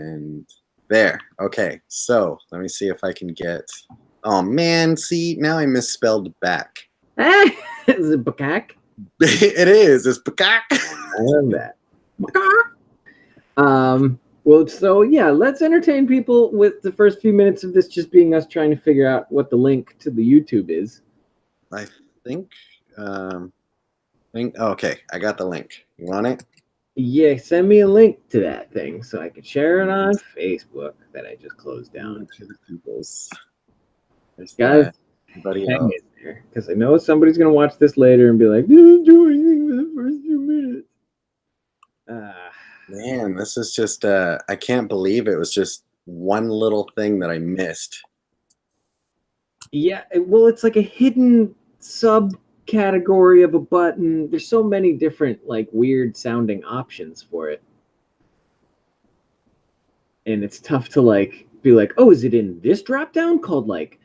And there. Okay. So let me see if I can get. Oh man, see now I misspelled back. Is it BAKC? It is. It's back. I love that. Well, so yeah, let's entertain people with the first few minutes of this just being us trying to figure out what the link to the YouTube is. I think. Okay, I got the link. You want it? Yeah, send me a link to that thing so I can share it on Facebook that I just closed down. To the peoples. There's Guys, everybody hang else. in there, because I know somebody's gonna watch this later and be like, "Didn't do anything for the first few minutes." Man, this is just. I can't believe it was just one little thing that I missed. Yeah, well, it's like a hidden subcategory of a button. There's so many different, like, weird sounding options for it. And it's tough to, like, be like, oh, is it in this drop down called, like,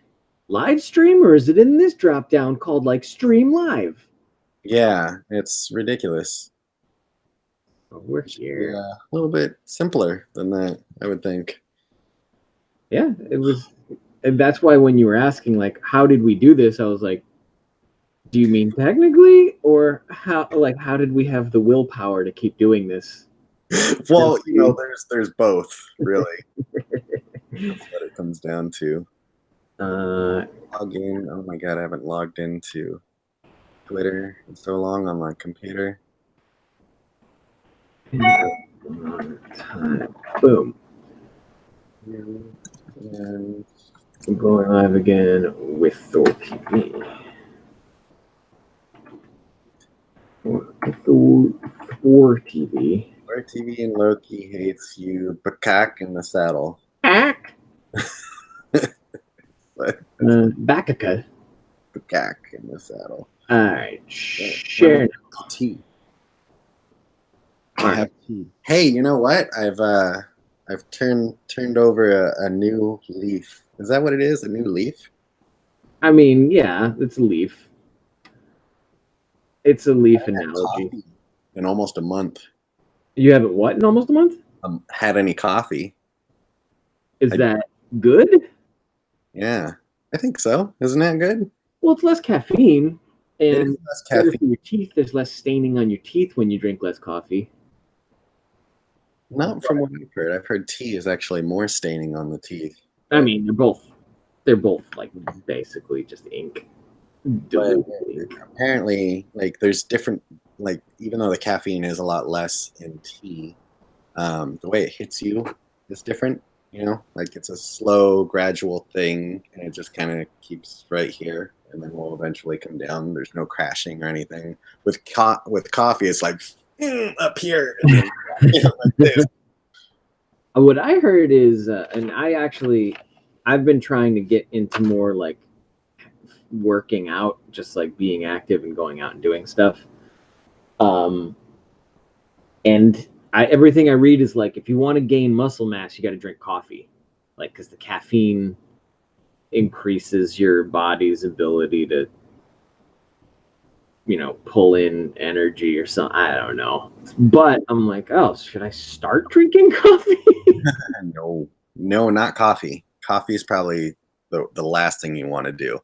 live stream? Or is it in this drop down called, like, stream live? Yeah, it's ridiculous. Oh, we're here. Yeah, a little bit simpler than that, I would think. Yeah, it was. And that's why when you were asking, like, how did we do this? I was like, do you mean technically, or how did we have the willpower to keep doing this? Well, you know, there's both, really. That's what it comes down to. Log in. Oh my god, I haven't logged into Twitter in so long on my computer. Boom. And I'm going live again with ThorTV. ThorTV. ThorTV and Loki hates you. BAKC in the saddle. Back. What? BAKC. BAKC in the saddle. All right. Share tea. I have tea. Hey, you know what? I've turned over a new leaf. Is that what it is? A new leaf? I mean, yeah, it's a leaf. It's a leaf analogy. In almost a month. You haven't what in almost a month? Had any coffee. Is that good? Yeah, I think so. Isn't that good? Well, it's less caffeine. And it is less caffeine. For your teeth, there's less staining on your teeth when you drink less coffee. Not from what I've heard. I've heard tea is actually more staining on the teeth. I mean, they're both like basically just ink. But apparently, like there's different, like even though the caffeine is a lot less in tea, the way it hits you is different. You know, like it's a slow, gradual thing, and it just kind of keeps right here, and then will eventually come down. There's no crashing or anything. With coffee, it's like up here. And then, like this. What I heard is, and I've been trying to get into more like working out, just like being active and going out and doing stuff. And everything I read is like, if you want to gain muscle mass, you got to drink coffee, like because the caffeine increases your body's ability to, you know, pull in energy or something. I don't know. But I'm like, oh, should I start drinking coffee? No, not coffee. Coffee is probably the last thing you want to do.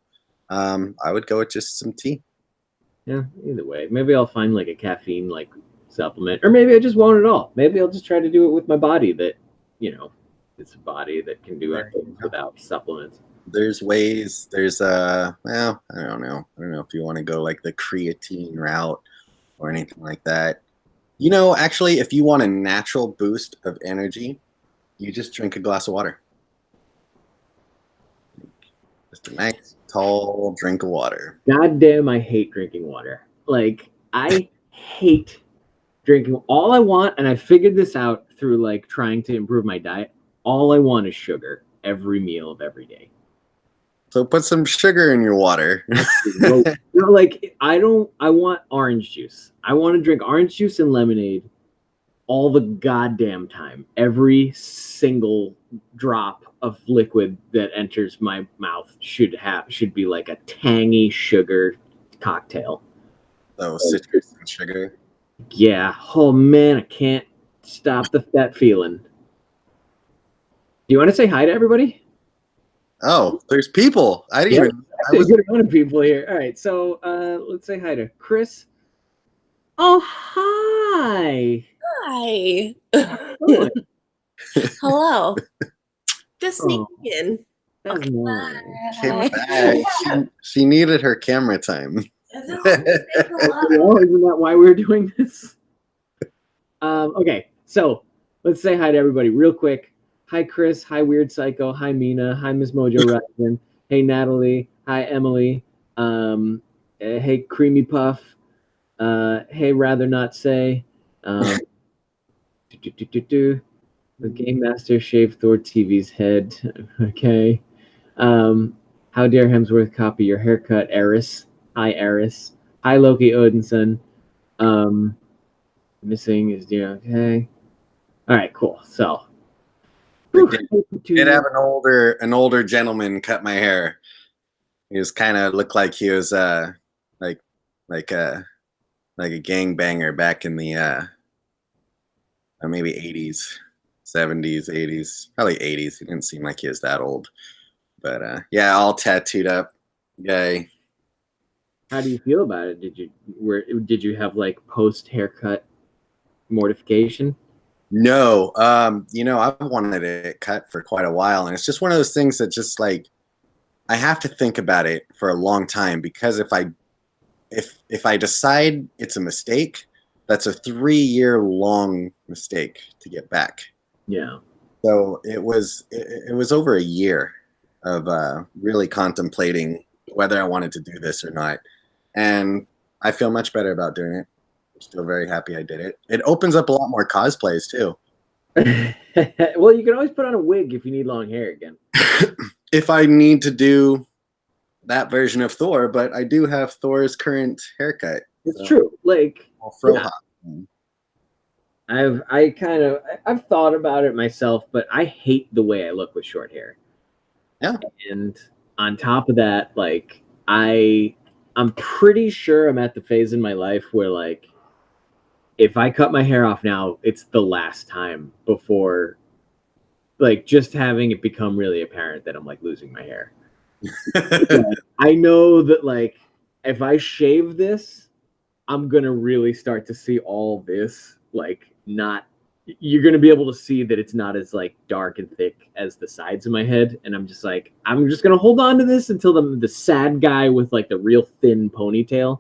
I would go with just some tea. Yeah, either way. Maybe I'll find like a caffeine like supplement, or maybe I just won't at all. Maybe I'll just try to do it with my body that, you know, it's a body that can do things without supplements. There's ways. There's well, I don't know. I don't know if you want to go like the creatine route or anything like that. You know, actually, if you want a natural boost of energy, you just drink a glass of water. Just a nice, tall drink of water. God damn, I hate drinking water. Like, I hate drinking. All I want, and I figured this out through like trying to improve my diet, all I want is sugar every meal of every day. So put some sugar in your water. No, like I want orange juice. I want to drink orange juice and lemonade all the goddamn time. Every single drop of liquid that enters my mouth should be like a tangy sugar cocktail. So citrus and sugar. Yeah. Oh man, I can't stop that feeling. you want to say hi to everybody? Oh, there's people. I didn't Yep. even. I Actually, a was. good amount of people here. All right, so let's say hi to Chris. Oh, hi. Hi. Hello. Hello. Just Oh, sneaking in. that's Okay. nice. Came Hi. back. She needed her camera time. Well, isn't that why we're doing this? Okay, so let's say hi to everybody real quick. Hi, Chris. Hi, Weird Psycho. Hi, Mina. Hi, Miss Mojo Rising. Hey, Natalie. Hi, Emily. Hey, Creamy Puff. Hey, Rather Not Say. The Game Master shaved ThorTV's head. Okay. How dare Hemsworth copy your haircut, Eris? Hi, Eris. Hi, Loki Odinson. Missing is okay. All right, cool. So, Did have an older gentleman cut my hair. He was kind of looked like he was like like a like a gangbanger back in the maybe 80s, 70s, 80s, probably 80s. He didn't seem like he was that old, but yeah, all tattooed up guy. How do you feel about it? Did you have like post haircut mortification? No, I've wanted it cut for quite a while, and it's just one of those things that just like I have to think about it for a long time, because if I decide it's a mistake, that's a 3-year long mistake to get back. Yeah. So it was over a year of really contemplating whether I wanted to do this or not, and I feel much better about doing it. I'm still very happy I did it. It opens up a lot more cosplays too. Well, you can always put on a wig if you need long hair again. If I need to do that version of Thor, but I do have Thor's current haircut. It's true. Like, yeah. I've thought about it myself, but I hate the way I look with short hair. Yeah. And on top of that, like I'm pretty sure I'm at the phase in my life where like if I cut my hair off now, it's the last time before like just having it become really apparent that I'm like losing my hair. I know that like if I shave this, I'm gonna really start to see all this like not you're gonna be able to see that it's not as like dark and thick as the sides of my head, and I'm just gonna hold on to this until the sad guy with like the real thin ponytail.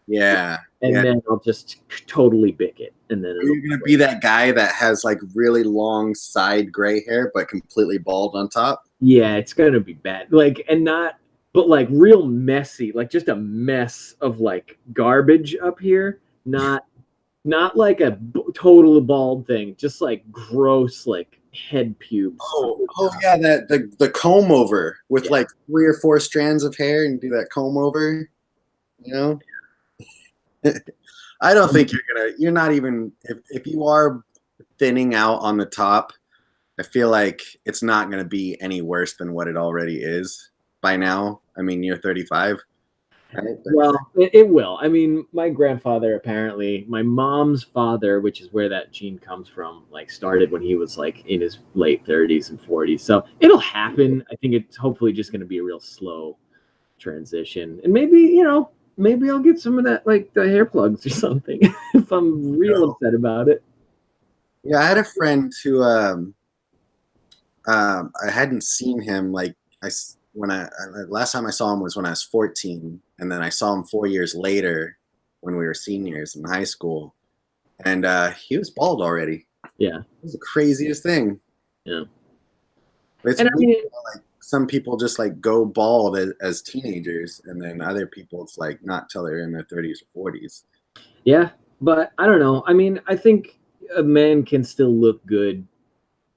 Yeah. And then I'll just totally bick it, and then you're gonna be that guy that has like really long side gray hair but completely bald on top. Yeah, it's gonna be bad. Like, and not, but like real messy, like just a mess of like garbage up here. Not like a total bald thing, just like gross, like head pubes. Oh yeah, the comb over with like 3 or 4 strands of hair and do that comb over. You know. I don't think you're not even, if you are thinning out on the top, I feel like it's not going to be any worse than what it already is by now. I mean, you're 35. Right? Well, it will. I mean, my grandfather, apparently, my mom's father, which is where that gene comes from, like started when he was like in his late 30s and 40s. So it'll happen. I think it's hopefully just going to be a real slow transition. And maybe, maybe I'll get some of that, like the hair plugs or something, if I'm real upset about it. Yeah, I had a friend who I hadn't seen him like last time I saw him was when I was 14, and then I saw him 4 years later when we were seniors in high school, and he was bald already. Yeah, it was the craziest thing. Yeah, it's weird, like some people just like go bald as teenagers, and then other people it's like not till they're in their 30s or 40s. Yeah, but I don't know. I mean, I think a man can still look good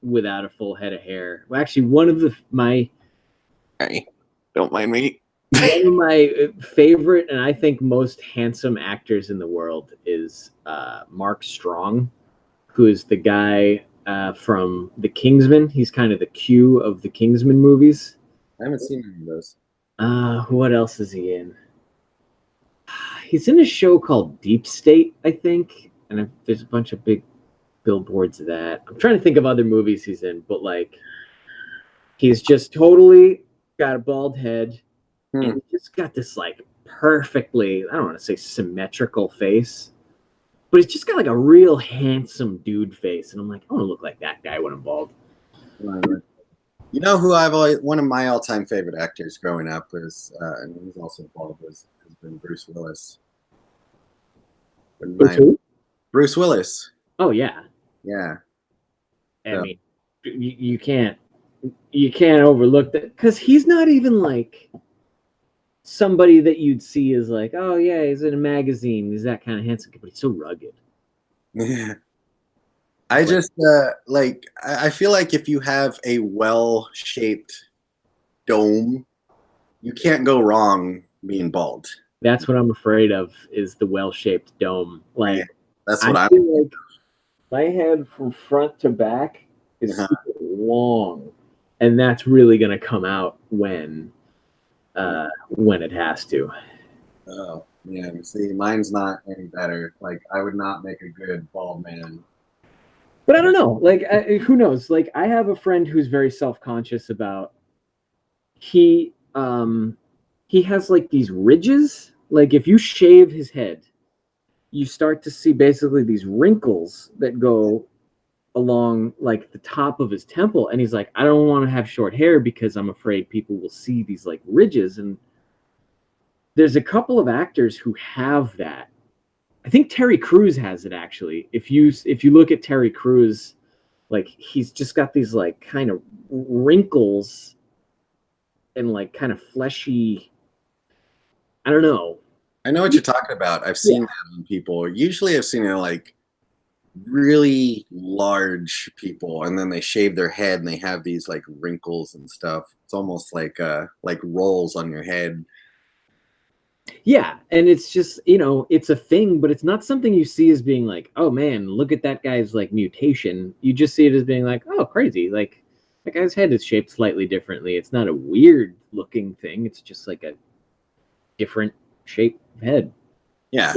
without a full head of hair. Well, actually, one of my Hey, don't mind me. One of my favorite and I think most handsome actors in the world is Mark Strong, who is the guy from The Kingsman. He's kind of the Q of the Kingsman movies. I haven't seen any of those. What else is he in? He's in a show called Deep State, I think, and there's a bunch of big billboards of that. I'm trying to think of other movies he's in, but like He's just totally got a bald head, Hmm. and he's just got this like perfectly, I don't want to say symmetrical face, but he's just got like a real handsome dude face. And I'm like, I want to look like that guy when I'm bald. You know who I've always, one of my all-time favorite actors growing up was, and he's also bald, has been Bruce Willis. Bruce Willis. Oh yeah. Yeah. I mean, you can't overlook that, because he's not even like somebody that you'd see as like, oh yeah, he's in a magazine, he's that kind of handsome, but he's so rugged. Yeah. I just like, I feel like if you have a well-shaped dome, you can't go wrong being bald. That's what I'm afraid of, is the well-shaped dome. Like, yeah, that's what I feel like my head from front to back is super long, and that's really gonna come out when it has to. Oh yeah, see, mine's not any better. Like, I would not make a good bald man. But I don't know. Like, who knows? Like, I have a friend who's very self-conscious about. He has like these ridges. Like, if you shave his head, you start to see basically these wrinkles that go along like the top of his temple. And he's like, I don't want to have short hair because I'm afraid people will see these like ridges. And there's a couple of actors who have that. I think Terry Crews has it, actually. If you look at Terry Crews, like, he's just got these like kind of wrinkles and like kind of fleshy. I don't know. I know what you're talking about. I've seen that on people. Usually I've seen it like really large people, and then they shave their head and they have these like wrinkles and stuff. It's almost like rolls on your head. Yeah, and it's just, it's a thing, but it's not something you see as being like, oh man, look at that guy's like mutation. You just see it as being like, oh, crazy. Like, that guy's head is shaped slightly differently. It's not a weird looking thing. It's just like a different shape head. Yeah,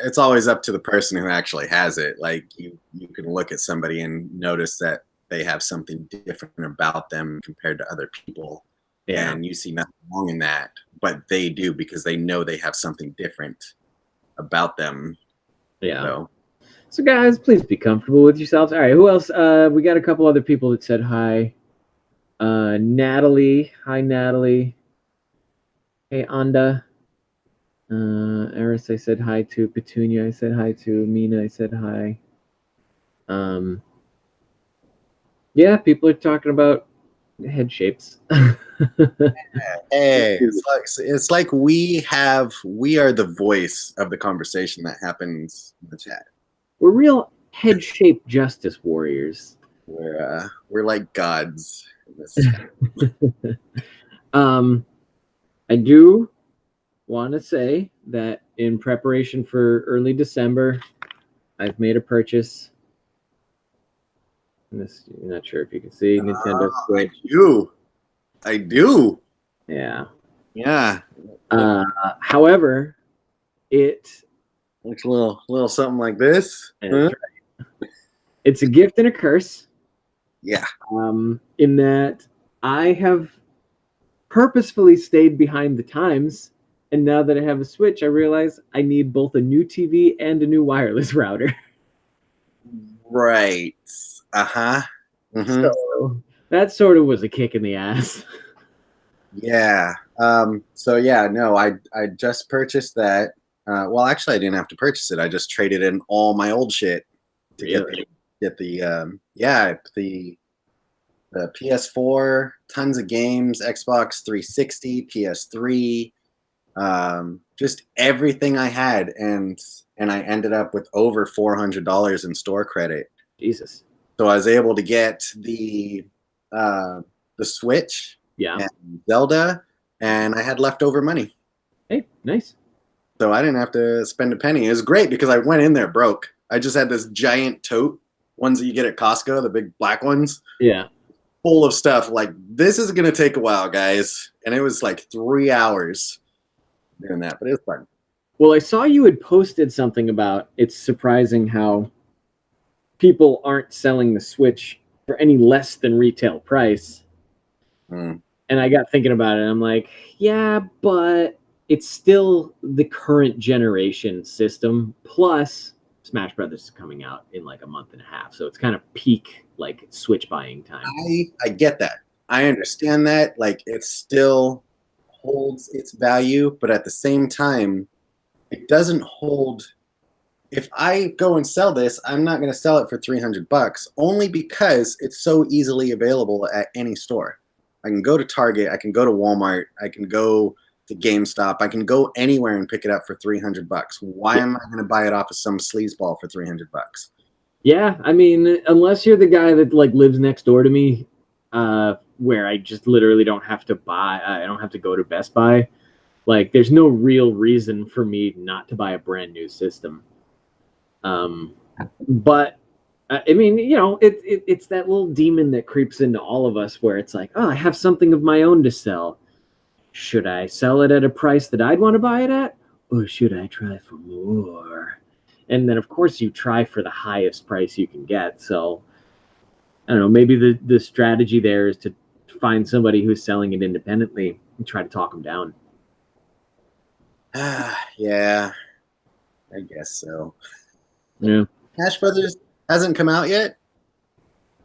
it's always up to the person who actually has it. Like, you can look at somebody and notice that they have something different about them compared to other people. Yeah. And you see nothing wrong in that, but they do, because they know they have something different about them. Yeah. So guys, please be comfortable with yourselves. All right, who else? We got a couple other people that said hi. Natalie. Hi, Natalie. Hey, Anda. Eris, I said hi to. Petunia, I said hi to. Mina, I said hi. Yeah, people are talking about head shapes. Hey, it's like we are the voice of the conversation that happens in the chat. We're real head shape justice warriors. We're like gods in this chat. I do want to say that in preparation for early December, I've made a purchase. I'm not sure if you can see Nintendo Switch. I do. Yeah. Yeah. However, it looks a little something like this. Right. It's a gift and a curse. Yeah. In that I have purposefully stayed behind the times, and now that I have a Switch, I realize I need both a new TV and a new wireless router. Right. Uh-huh. Mm-hmm. So that sort of was a kick in the ass. Yeah. So yeah, no, I just purchased that. Well, actually, I didn't have to purchase it. I just traded in all my old shit to get the PS4, tons of games, Xbox 360, PS3, just everything I had, and I ended up with over $400 in store credit. Jesus. So I was able to get the Switch, and Zelda, and I had leftover money. Hey, nice. So I didn't have to spend a penny. It was great because I went in there broke. I just had this giant tote, ones that you get at Costco, the big black ones. Yeah. Full of stuff. Like, this is going to take a while, guys. And it was like 3 hours doing that, but it was fun. Well, I saw you had posted something about it's surprising how people aren't selling the Switch for any less than retail price. Mm. And I got thinking about it. And I'm like, yeah, but it's still the current generation system. Plus, Smash Brothers is coming out in like a month and a half, so it's kind of peak like Switch buying time. I get that. I understand that. Like it still holds its value, but at the same time, it doesn't hold. If I go and sell this, I'm not going to sell it for $300 only because it's so easily available at any store. I can go to Target, I can go to Walmart, I can go to GameStop, I can go anywhere and pick it up for $300. Why am I going to buy it off of some sleazeball for $300? Yeah, I mean, unless you're the guy that like lives next door to me, where I just literally don't have to buy, I don't have to go to Best Buy. Like, there's no real reason for me not to buy a brand new system. But I mean, you know, it's that little demon that creeps into all of us, where it's like, oh, I have something of my own to sell. Should I sell it at a price that I'd want to buy it at, or should I try for more? And then, of course, you try for the highest price you can get. So, I don't know, maybe the strategy there is to find somebody who's selling it independently and try to talk them down. Yeah, I guess so. Yeah. Smash Brothers hasn't come out yet?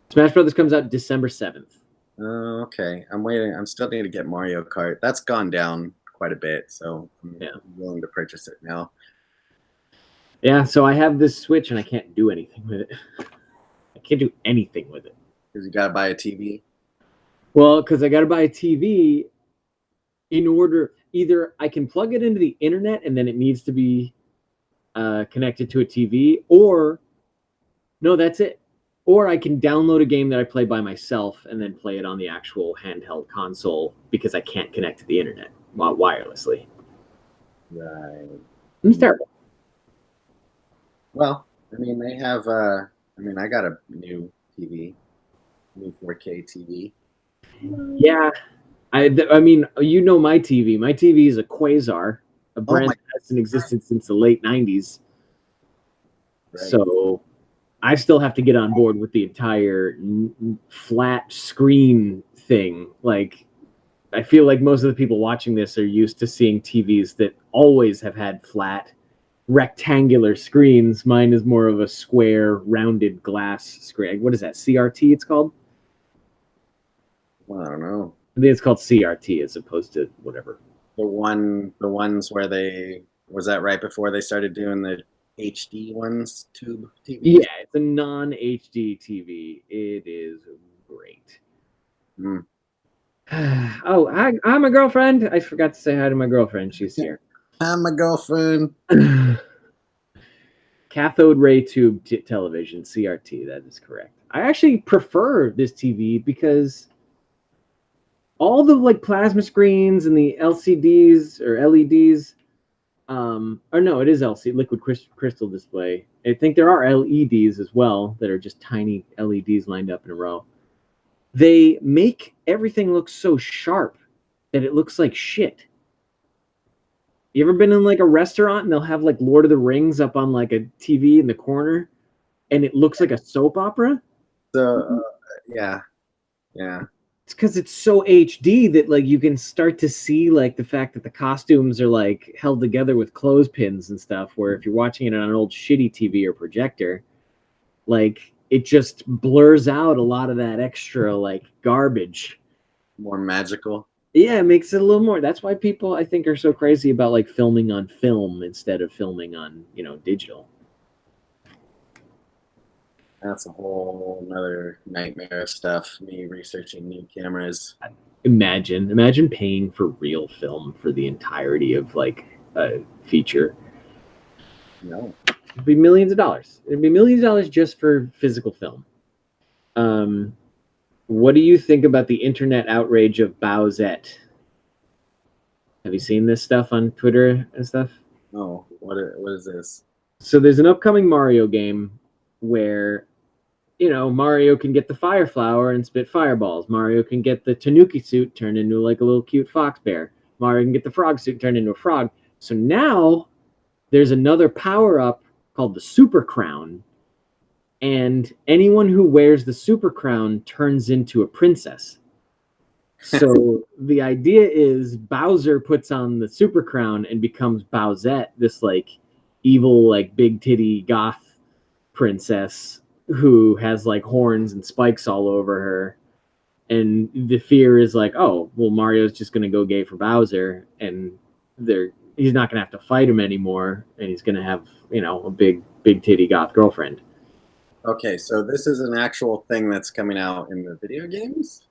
Smash Brothers comes out December 7th. Oh, okay. I'm waiting. I'm still need to get Mario Kart. That's gone down quite a bit, so I'm willing to purchase it now. Yeah, so I have this Switch and I can't do anything with it. I can't do anything with it. Because you gotta buy a TV? Well, because I gotta buy a TV in order, either I can plug it into the internet and then it needs to be connected to a TV, or no, that's it. Or I can download a game that I play by myself and then play it on the actual handheld console because I can't connect to the internet wirelessly. Right. It's terrible. Well, I mean, they have, I mean, I got a new TV, new 4K TV. Yeah. I mean, you know my TV. My TV is a Quasar, a brand that's in existence since the late 90s. Right. So I still have to get on board with the entire flat screen thing. Like, I feel like most of the people watching this are used to seeing TVs that always have had flat, rectangular screens. Mine is more of a square, rounded glass screen. What is that? CRT it's called? Well, I don't know. I think it's called CRT as opposed to whatever. The ones where was that right before they started doing the HD ones, tube TV? Yeah, it's a non-HD TV. It is great. Mm. Oh, hi, my girlfriend. I forgot to say hi to my girlfriend. She's here. Hi, my girlfriend. Cathode ray tube television, CRT. That is correct. I actually prefer this TV because all the like plasma screens and the LCDs or LEDs, or no, it is LCD, liquid crystal display. I think there are LEDs as well that are just tiny LEDs lined up in a row. They make everything look so sharp that it looks like shit. You ever been in like a restaurant and they'll have like Lord of the Rings up on like a TV in the corner and it looks like a soap opera? So, yeah. It's because it's so HD that like you can start to see like the fact that the costumes are like held together with clothespins and stuff, where if you're watching it on an old shitty TV or projector, like it just blurs out a lot of that extra like garbage. More magical. Yeah, it makes it a little more. That's why people, I think, are so crazy about like filming on film instead of filming on, you know, digital. That's a whole nother nightmare of stuff. Me researching new cameras. Imagine paying for real film for the entirety of like a feature. No. It'd be millions of dollars. It'd be millions of dollars just for physical film. What do you think about the internet outrage of Bowsette? Have you seen this stuff on Twitter and stuff? No. What is this? So there's an upcoming Mario game where, you know, Mario can get the fire flower and spit fireballs. Mario can get the Tanuki suit turned into like a little cute fox bear. Mario can get the frog suit turned into a frog. So now there's another power-up called the Super Crown. And anyone who wears the Super Crown turns into a princess. So the idea is Bowser puts on the super crown and becomes Bowsette, this like evil, like big titty goth princess who has like horns and spikes all over her. And the fear is like, oh, well, Mario's just gonna go gay for Bowser, and he's not gonna have to fight him anymore, and he's gonna have, you know, a big titty goth girlfriend. Okay, so this is an actual thing that's coming out in the video games?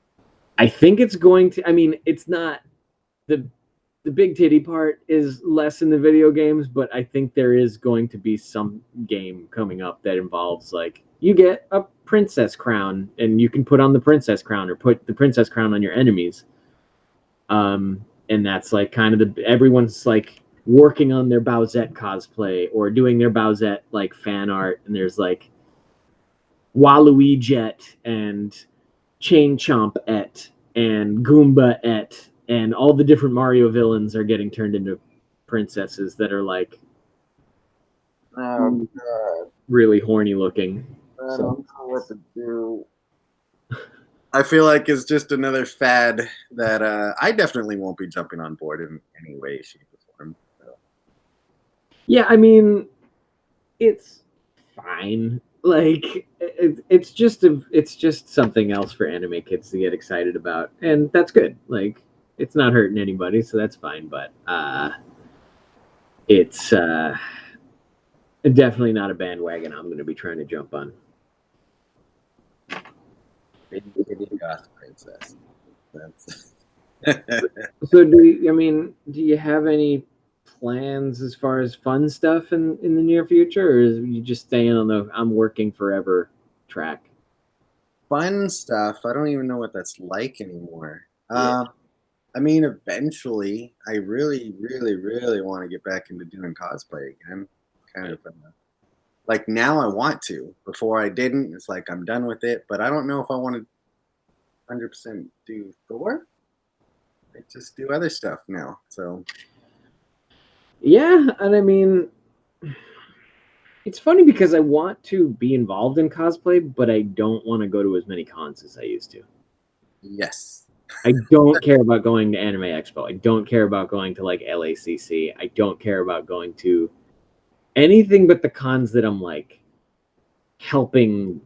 I think it's going to. I mean, it's not the big titty part is less in the video games, but I think there is going to be some game coming up that involves like you get a princess crown and you can put on the princess crown or put the princess crown on your enemies. And that's like kind of everyone's like working on their Bowsette cosplay or doing their Bowsette like fan art, and there's like Waluigi and Chain Chomp-et and Goomba-et, and all the different Mario villains are getting turned into princesses that are like really horny looking. I don't know what to do. I feel like it's just another fad that I definitely won't be jumping on board in any way, shape, or form. So. Yeah, I mean, it's fine. Like it's just something else for anime kids to get excited about, and that's good. Like it's not hurting anybody, so that's fine. But it's definitely not a bandwagon I'm going to be trying to jump on. Princess. So do you have any plans as far as fun stuff in the near future, or is you just staying on the I'm working forever track? Fun stuff. I don't even know what that's like anymore. Yeah. I mean, eventually, I really, really, really want to get back into doing cosplay again. Kind of like now I want to. Before I didn't. It's like I'm done with it, but I don't know if I want to 100% do Thor. I just do other stuff now. So yeah, and I mean, it's funny because I want to be involved in cosplay, but I don't want to go to as many cons as I used to. yes. I don't care about going to Anime Expo. I don't care about going to like LACC. I don't care about going to anything but the cons that I'm like helping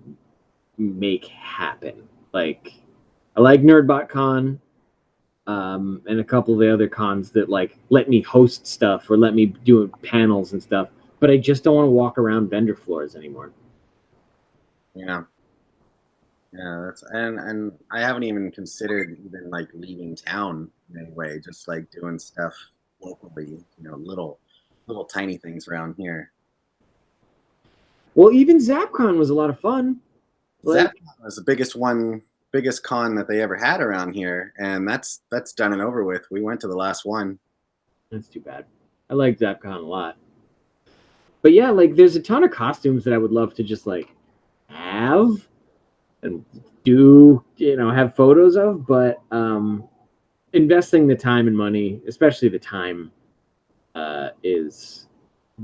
make happen. Like I like Nerdbot Con, and a couple of the other cons that like let me host stuff or let me do panels and stuff. But I just don't want to walk around vendor floors anymore. Yeah. Yeah, that's and I haven't even considered even like leaving town in any way, just like doing stuff locally, you know, little tiny things around here. Well, even ZapCon was a lot of fun. Like, ZapCon was the biggest con that they ever had around here, and that's done and over with. We went to the last one. That's too bad. I like ZapCon a lot. But yeah, like there's a ton of costumes that I would love to just like have and do, you know, have photos of, but investing the time and money, especially the time, is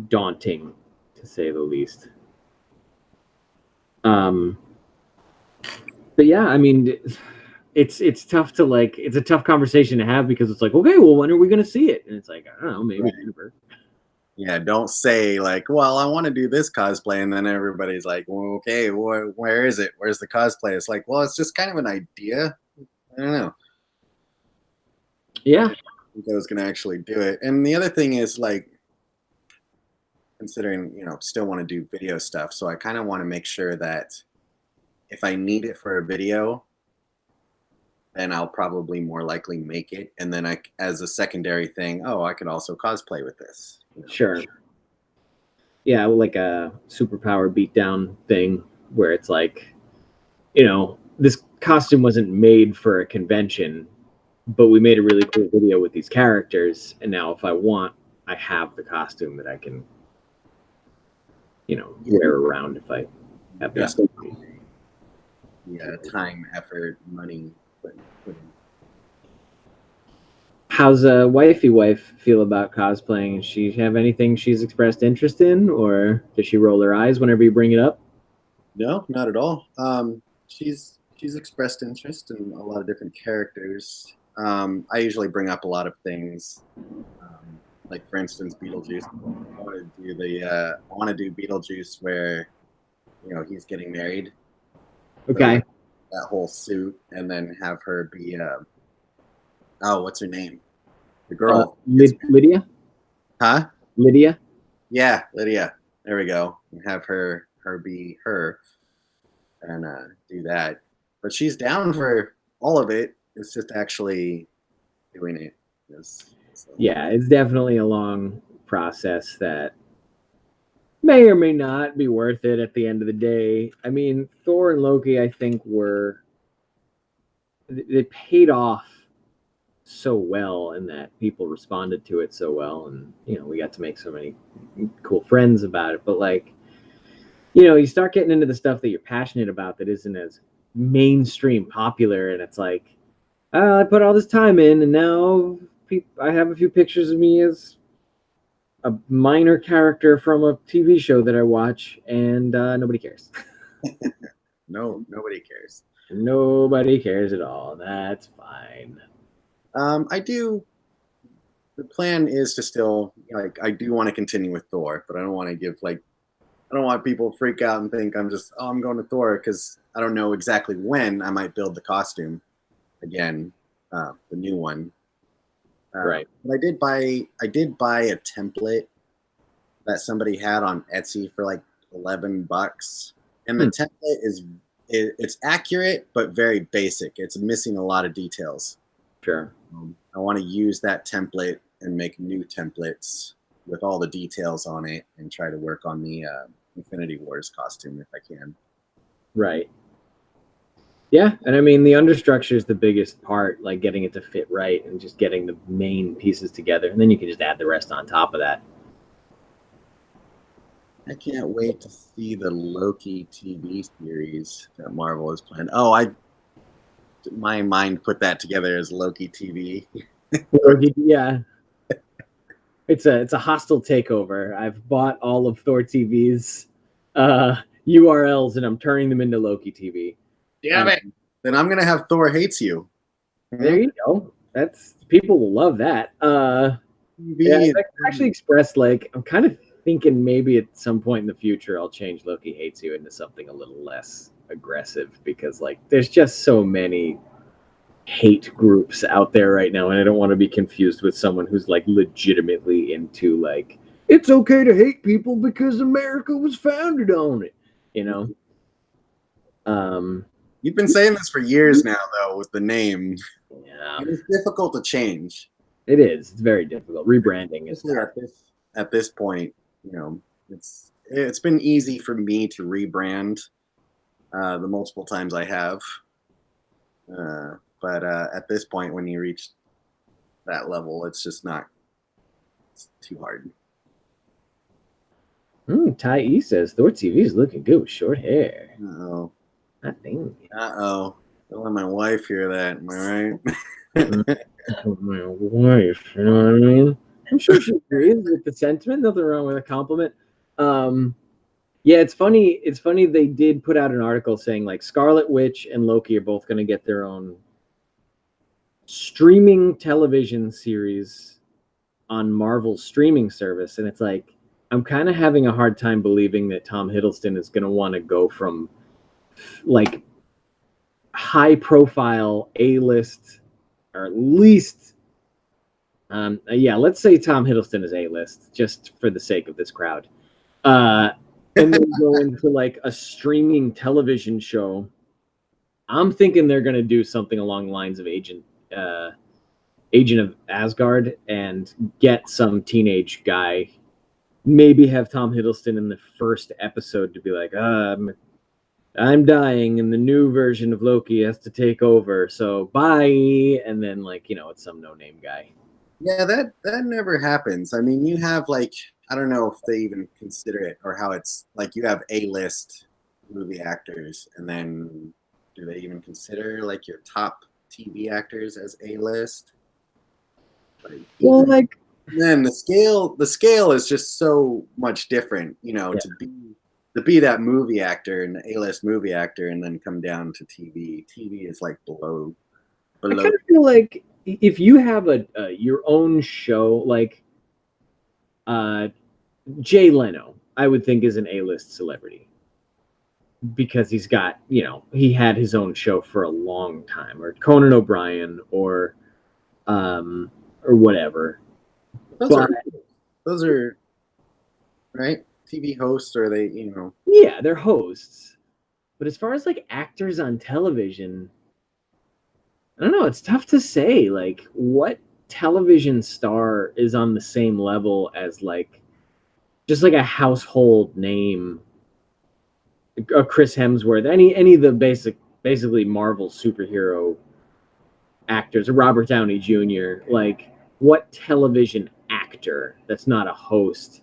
daunting to say the least. But yeah, I mean, it's tough to like, it's a tough conversation to have because it's like, okay, well, when are we going to see it? And it's like, I don't know, maybe never. Yeah, don't say like, well, I want to do this cosplay, and then everybody's like, well, okay, where is it? Where's the cosplay? It's like, well, it's just kind of an idea. I don't know. Yeah. I think I was going to actually do it. And the other thing is like, considering, you know, still want to do video stuff, so I kind of want to make sure that if I need it for a video, then I'll probably more likely make it, and then I, as a secondary thing, oh, I could also cosplay with this. You know? Sure. Yeah, like a superpower beatdown thing where it's like, you know, this costume wasn't made for a convention, but we made a really cool video with these characters, and now if I want, I have the costume that I can, you know, wear around if I have that. Yeah, time, effort, money. How's a wifey wife feel about cosplaying? Does she have anything she's expressed interest in, or does she roll her eyes whenever you bring it up? No, not at all. She's she's expressed interest in a lot of different characters. I usually bring up a lot of things, like for instance, Beetlejuice. I want to do Beetlejuice where he's getting married. Okay. So that whole suit, and then have her be oh, what's her name? The girl. Lydia. Huh? Lydia. Yeah, Lydia. There we go. And have her be her, and do that. But she's down for all of it. It's just actually doing it. So. Yeah, it's definitely a long process that may or may not be worth it at the end of the day. I mean, Thor and Loki, I think, they paid off so well, and that people responded to it so well, and we got to make so many cool friends about it. But like, you start getting into the stuff that you're passionate about that isn't as mainstream popular, and it's like, I put all this time in, and now I have a few pictures of me as a minor character from a TV show that I watch, and nobody cares. No, nobody cares. Nobody cares at all. That's fine. I do. The plan is to still I do want to continue with Thor, but I don't want to give I don't want people to freak out and think I'm going to Thor, because I don't know exactly when I might build the costume again, the new one. Right. But I did buy a template that somebody had on Etsy for like $11, and the template it's accurate but very basic. It's missing a lot of details. Sure. I want to use that template and make new templates with all the details on it, and try to work on the Infinity Wars costume if I can. Right. Yeah, and I mean the understructure is the biggest part, like getting it to fit right and just getting the main pieces together, and then you can just add the rest on top of that. I can't wait to see the Loki TV series that Marvel is planning. My mind put that together as Loki TV. Loki, yeah. It's a hostile takeover. I've bought all of ThorTV's URLs, and I'm turning them into Loki TV. Damn it! Then I'm gonna have Thor Hates You. There you go. People will love that. Yeah, I actually expressed I'm kind of thinking maybe at some point in the future I'll change Loki Hates You into something a little less aggressive, because there's just so many hate groups out there right now, and I don't want to be confused with someone who's legitimately into it's okay to hate people because America was founded on it, You've been saying this for years now, though, with the name. Yeah, it's difficult to change. It is. It's very difficult. Rebranding is at this point. It's been easy for me to rebrand the multiple times I have. But at this point, when you reach that level, it's just not. It's too hard. Tai E says ThorTV is looking good with short hair. Uh-oh. I think. Uh-oh. Don't let my wife hear that. Am I right? My wife, you know what I mean? I'm sure she agrees with the sentiment. Nothing wrong with a compliment. Yeah, it's funny. It's funny they did put out an article saying Scarlet Witch and Loki are both going to get their own streaming television series on Marvel's streaming service, and it's I'm kind of having a hard time believing that Tom Hiddleston is going to want to go from high profile A-list, or at least let's say Tom Hiddleston is A-list just for the sake of this crowd, and then go into a streaming television show. I'm thinking they're going to do something along the lines of Agent of Asgard, and get some teenage guy, maybe have Tom Hiddleston in the first episode to be I'm dying, and the new version of Loki has to take over, so bye. And then it's some no-name guy. Yeah, that never happens. I mean, you have I don't know if they even consider it, or how it's you have A-list movie actors, and then do they even consider your top TV actors as A-list? Then the scale is just so much different, to be to be that movie actor and A-list movie actor, and then come down to TV. TV is like below. I kind of feel like if you have your own show, like Jay Leno, I would think is an A-list celebrity because he's got, he had his own show for a long time, or Conan O'Brien, or whatever. Those are right TV hosts, or they, Yeah, they're hosts. But as far as like actors on television, I don't know. It's tough to say. Like, what television star is on the same level as like just like a household name? Chris Hemsworth, any of the basically Marvel superhero actors, Robert Downey Jr. Like, what television actor that's not a host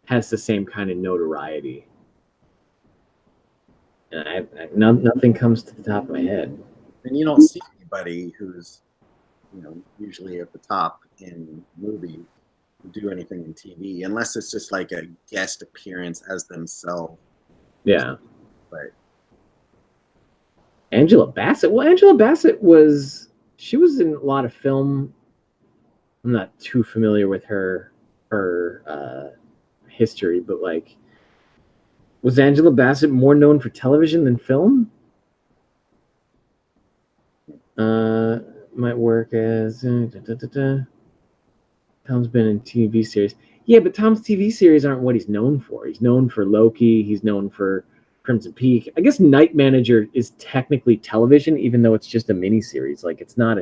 has the same kind of notoriety? And nothing comes to the top of my head. And you don't see anybody who's, usually at the top in movies do anything in TV, unless it's just like a guest appearance as themselves. Yeah. Right. Angela Bassett. Well, Angela Bassett she was in a lot of film. I'm not too familiar with her history, but like, was Angela Bassett more known for television than film? Might work as Tom's been in TV series. Yeah, but Tom's TV series aren't what he's known for. He's known for Loki. He's known for Crimson Peak. I guess Night Manager is technically television, even though it's just a miniseries. Like, it's not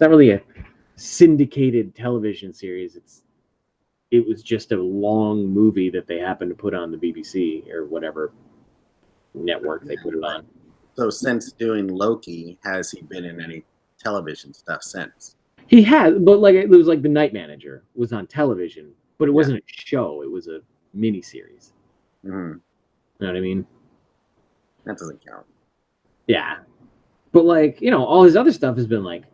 really a syndicated television series. It was just a long movie that they happened to put on the BBC or whatever network they put it on. So since doing Loki, has he been in any television stuff since? He has, but like, it was like The Night Manager was on television, but it wasn't a show. It was a miniseries. Mm-hmm. You know what I mean? That doesn't count. Yeah. But like, all his other stuff has been like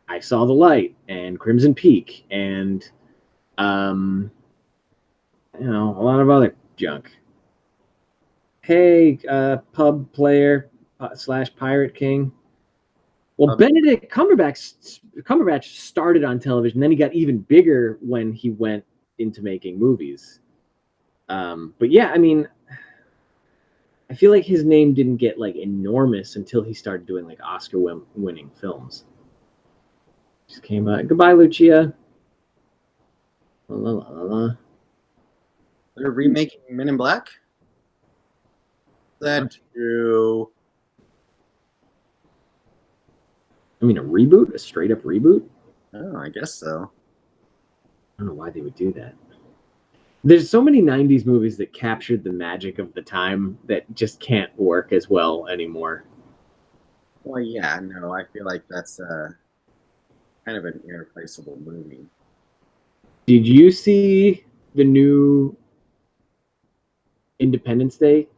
I Saw the Light and Crimson Peak and a lot of other junk. Hey, pub player / pirate king. Well, Benedict Cumberbatch started on television, then he got even bigger when he went into making movies. But yeah, I mean, I feel like his name didn't get like enormous until he started doing like Oscar-winning films. Just came out. Goodbye, Lucia. La, la, la, la. They're remaking Men in Black? Is that true? I mean, a reboot? A straight-up reboot? Oh, I guess so. I don't know why they would do that. There's so many 90s movies that captured the magic of the time that just can't work as well anymore. Well, yeah, no, I feel like that's kind of an irreplaceable movie. Did you see the new Independence Day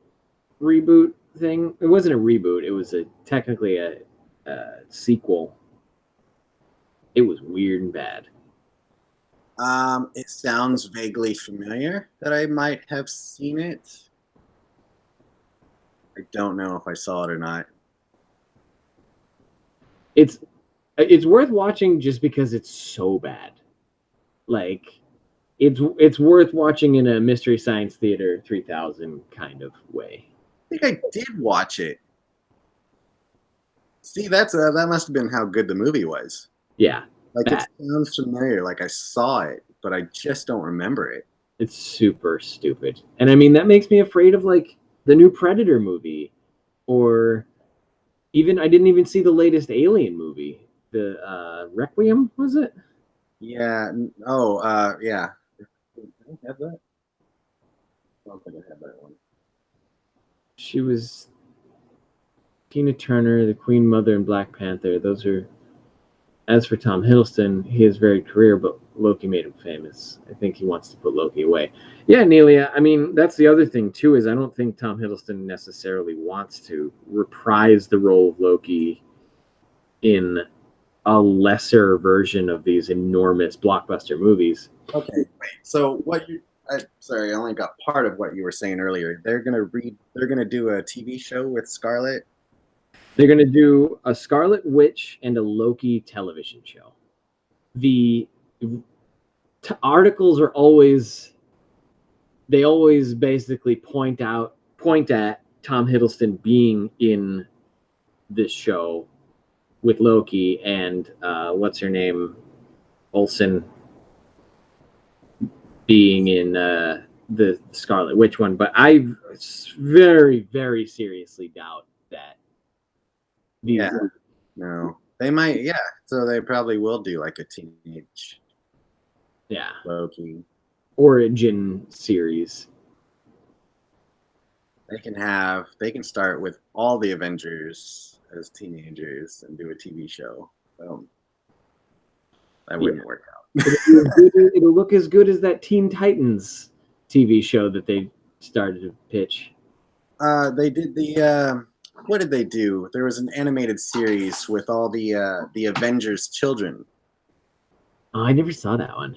reboot thing? It wasn't a reboot. It was technically a sequel. It was weird and bad. It sounds vaguely familiar that I might have seen it. I don't know if I saw it or not. It's worth watching just because it's so bad. Like, it's worth watching in a Mystery Science Theater 3000 kind of way. I think I did watch it. See, that must have been how good the movie was. Yeah. Like, it sounds familiar, like I saw it, but I just don't remember it. It's super stupid. And I mean, that makes me afraid of like the new Predator movie, or even I didn't even see the latest Alien movie, the Requiem, was it? Yeah. Oh, yeah. I don't have that. I don't think I have that one. She was Tina Turner, the Queen Mother, and Black Panther. Those are. As for Tom Hiddleston, he has varied career, but Loki made him famous. I think he wants to put Loki away. Yeah, Nelia, I mean, that's the other thing, too, is I don't think Tom Hiddleston necessarily wants to reprise the role of Loki in a lesser version of these enormous blockbuster movies. Okay, wait. So sorry, I only got part of what you were saying earlier. They're gonna do a TV show with Scarlet. They're going to do a Scarlet Witch and a Loki television show. The articles are always basically point at Tom Hiddleston being in this show with Loki and what's her name, Olsen, being in the Scarlet Witch one. But I very, very seriously doubt that. No, they might. Yeah, so they probably will do like a teenage Loki origin series. They can start with all the Avengers as teenagers and do a TV show. That wouldn't work out. It'll look as good as that Teen Titans TV show that they started to pitch. They did the what did they do? There was an animated series with all the Avengers children. Oh, I never saw that one.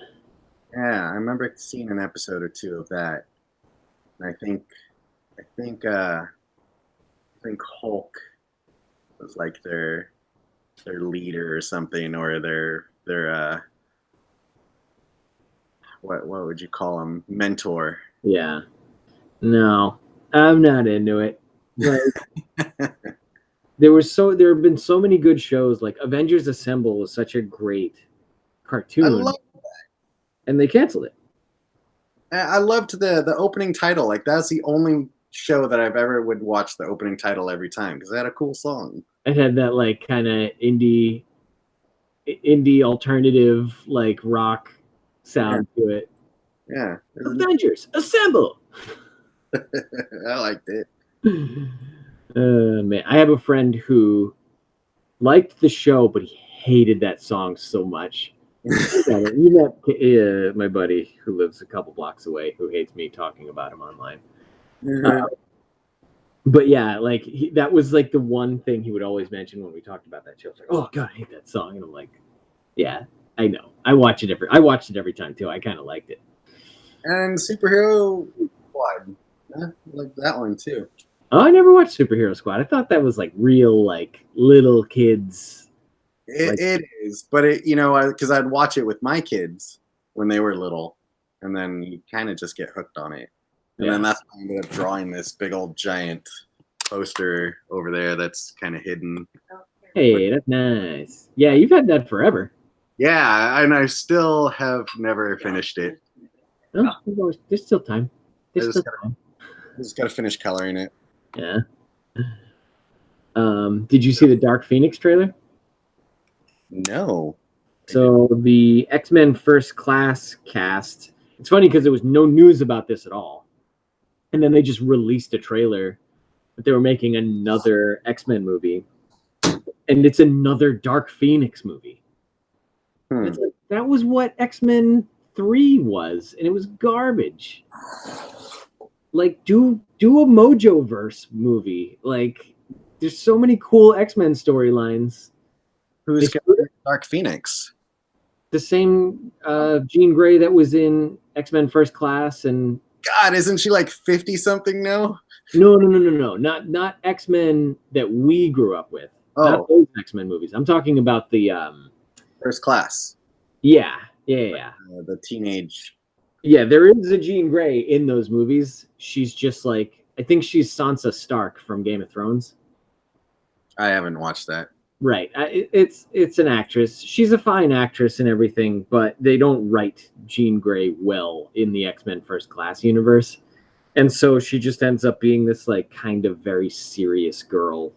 Yeah, I remember seeing an episode or two of that. And I think Hulk was like their leader or something, or their what would you call him? Mentor. Yeah. No, I'm not into it. Like, there have been so many good shows. Like Avengers Assemble was such a great cartoon. I love that. And they canceled it. I loved the opening title. Like that's the only show that I've ever would watch the opening title every time because it had a cool song. It had that like kind of indie alternative like rock sound to it. Yeah. Avengers Assemble. I liked it. Man, I have a friend who liked the show, but he hated that song so much. You met my buddy who lives a couple blocks away who hates me talking about him online. But yeah, like that was like the one thing he would always mention when we talked about that show. It's like, oh god, I hate that song, and I'm like, yeah, I know. I watched it every time too. I kind of liked it. And Superhero Squad, like that one too. Oh, I never watched Superhero Squad. I thought that was like real, like little kids. It is, but because I'd watch it with my kids when they were little, and then you kind of just get hooked on it. And then that's why I ended up drawing this big old giant poster over there that's kind of hidden. Hey, that's nice. Yeah, you've had that forever. Yeah, and I still have never finished it. Oh, there's still time. I just got to finish coloring it. Yeah. Did you see the Dark Phoenix trailer? No. So the X-Men First Class cast. It's funny because there was no news about this at all. And then they just released a trailer that they were making another X-Men movie. And it's another Dark Phoenix movie. It's like, that was what X-Men 3 was, and it was garbage. Like, do a Mojoverse movie. Like, there's so many cool X-Men storylines. Who's Dark Phoenix? The same Jean Grey that was in X-Men First Class, and God, isn't she like 50-something now? No. Not X-Men that we grew up with. Oh. Not those X-Men movies. I'm talking about the First Class. Yeah. The teenage. Yeah, there is a Jean Grey in those movies. She's just like, I think she's Sansa Stark from Game of Thrones. I haven't watched that. Right. It's an actress. She's a fine actress and everything, but they don't write Jean Grey well in the X-Men First Class universe. And so she just ends up being this like kind of very serious girl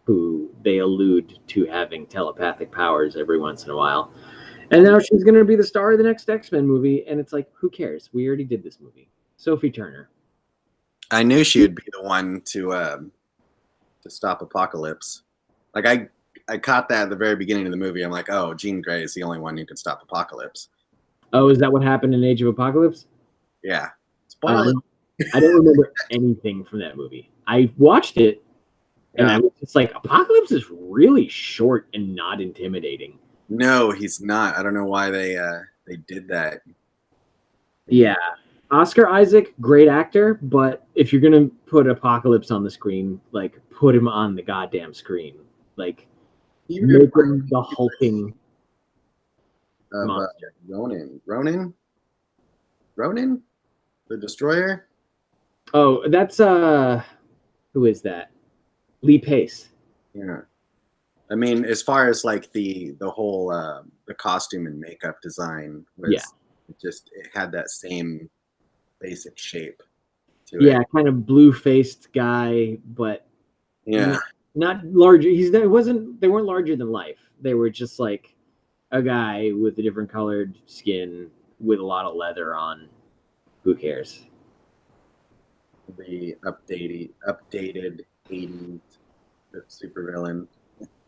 who they allude to having telepathic powers every once in a while. And now she's going to be the star of the next X-Men movie. And it's like, who cares? We already did this movie. Sophie Turner. I knew she would be the one to stop Apocalypse. Like I caught that at the very beginning of the movie. I'm like, oh, Jean Grey is the only one who can stop Apocalypse. Oh, is that what happened in Age of Apocalypse? Yeah. Spoiler. I don't remember anything from that movie. I watched it, and I was just like, Apocalypse is really short and not intimidating. No, he's not. I don't know why they did that. Yeah. Oscar Isaac, great actor, but if you're gonna put Apocalypse on the screen, like put him on the goddamn screen, like make him the hulking monster. Ronin, the Destroyer. Oh, that's who is that? Lee Pace. Yeah, I mean, as far as like the whole the costume and makeup design was, it had that same basic shape to it. Yeah, kind of blue-faced guy, but not larger. They weren't larger than life. They were just like a guy with a different colored skin with a lot of leather on. Who cares? The updated 80s supervillain.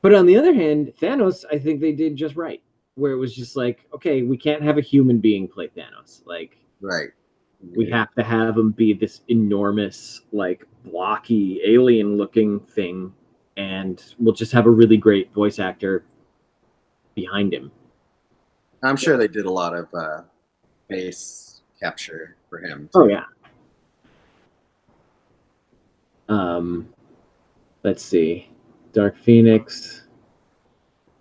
But on the other hand, Thanos, I think they did just right, where it was just like, okay, we can't have a human being play Thanos. Like, right. We have to have him be this enormous, like, blocky, alien-looking thing, and we'll just have a really great voice actor behind him. I'm sure they did a lot of face capture for him, too. Oh, yeah. Let's see. Dark Phoenix.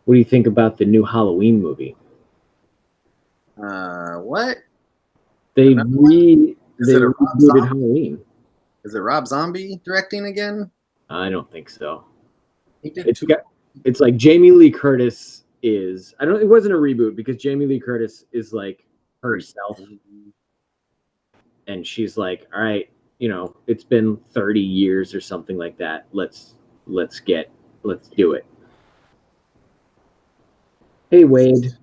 What do you think about the new Halloween movie? What? They rebooted Halloween. Is it Rob Zombie directing again? I don't think so. He did it's like Jamie Lee Curtis is. It wasn't a reboot because Jamie Lee Curtis is like herself, and she's like, all right, it's been 30 years or something like that. Let's do it. Hey, Wade.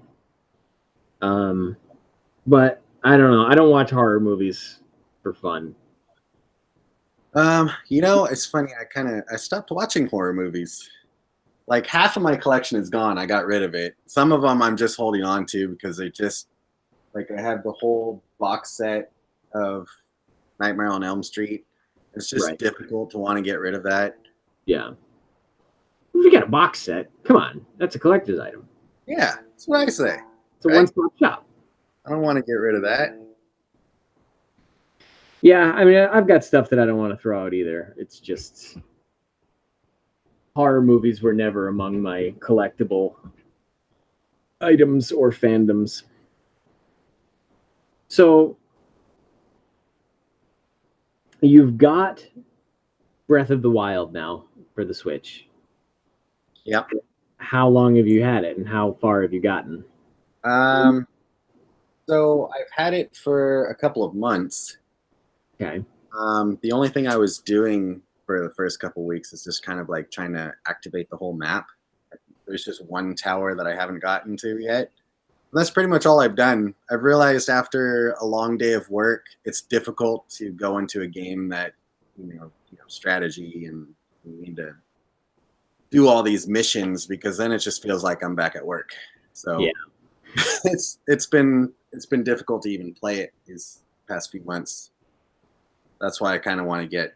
But I don't know. I don't watch horror movies for fun. It's funny. I stopped watching horror movies. Like half of my collection is gone. I got rid of it. Some of them I'm just holding on to because they just like I have the whole box set of Nightmare on Elm Street. It's just difficult to want to get rid of that. Yeah. If you got a box set, come on. That's a collector's item. Yeah, that's what I say. It's a one-stop shop. I don't want to get rid of that. Yeah, I mean, I've got stuff that I don't want to throw out either. It's just horror movies were never among my collectible items or fandoms. So you've got Breath of the Wild now for the Switch. Yep. How long have you had it, and how far have you gotten? So I've had it for a couple of months. Okay. The only thing I was doing for the first couple of weeks is just kind of like trying to activate the whole map. There's just one tower that I haven't gotten to yet. And that's pretty much all I've done. I've realized after a long day of work, it's difficult to go into a game that, strategy and you need to do all these missions because then it just feels like I'm back at work. So yeah. it's been difficult to even play it these past few months. That's why I kind of want to get,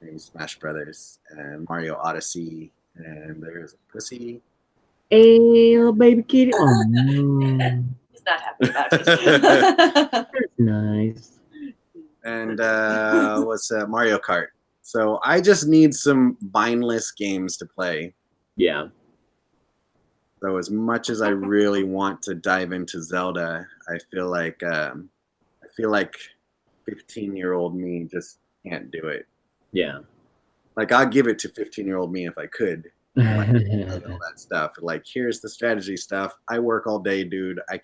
maybe Smash Brothers and Mario Odyssey, and there's a pussy. Hey, little baby kitty. Oh, no. He's not happy about it. That's nice. And what's Mario Kart? So I just need some mindless games to play. Yeah. So as much as I really want to dive into Zelda, I feel like 15-year-old me just can't do it. Yeah. Like I'd give it to 15-year-old me if I could. Like, all that stuff. Like here's the strategy stuff. I work all day, dude. I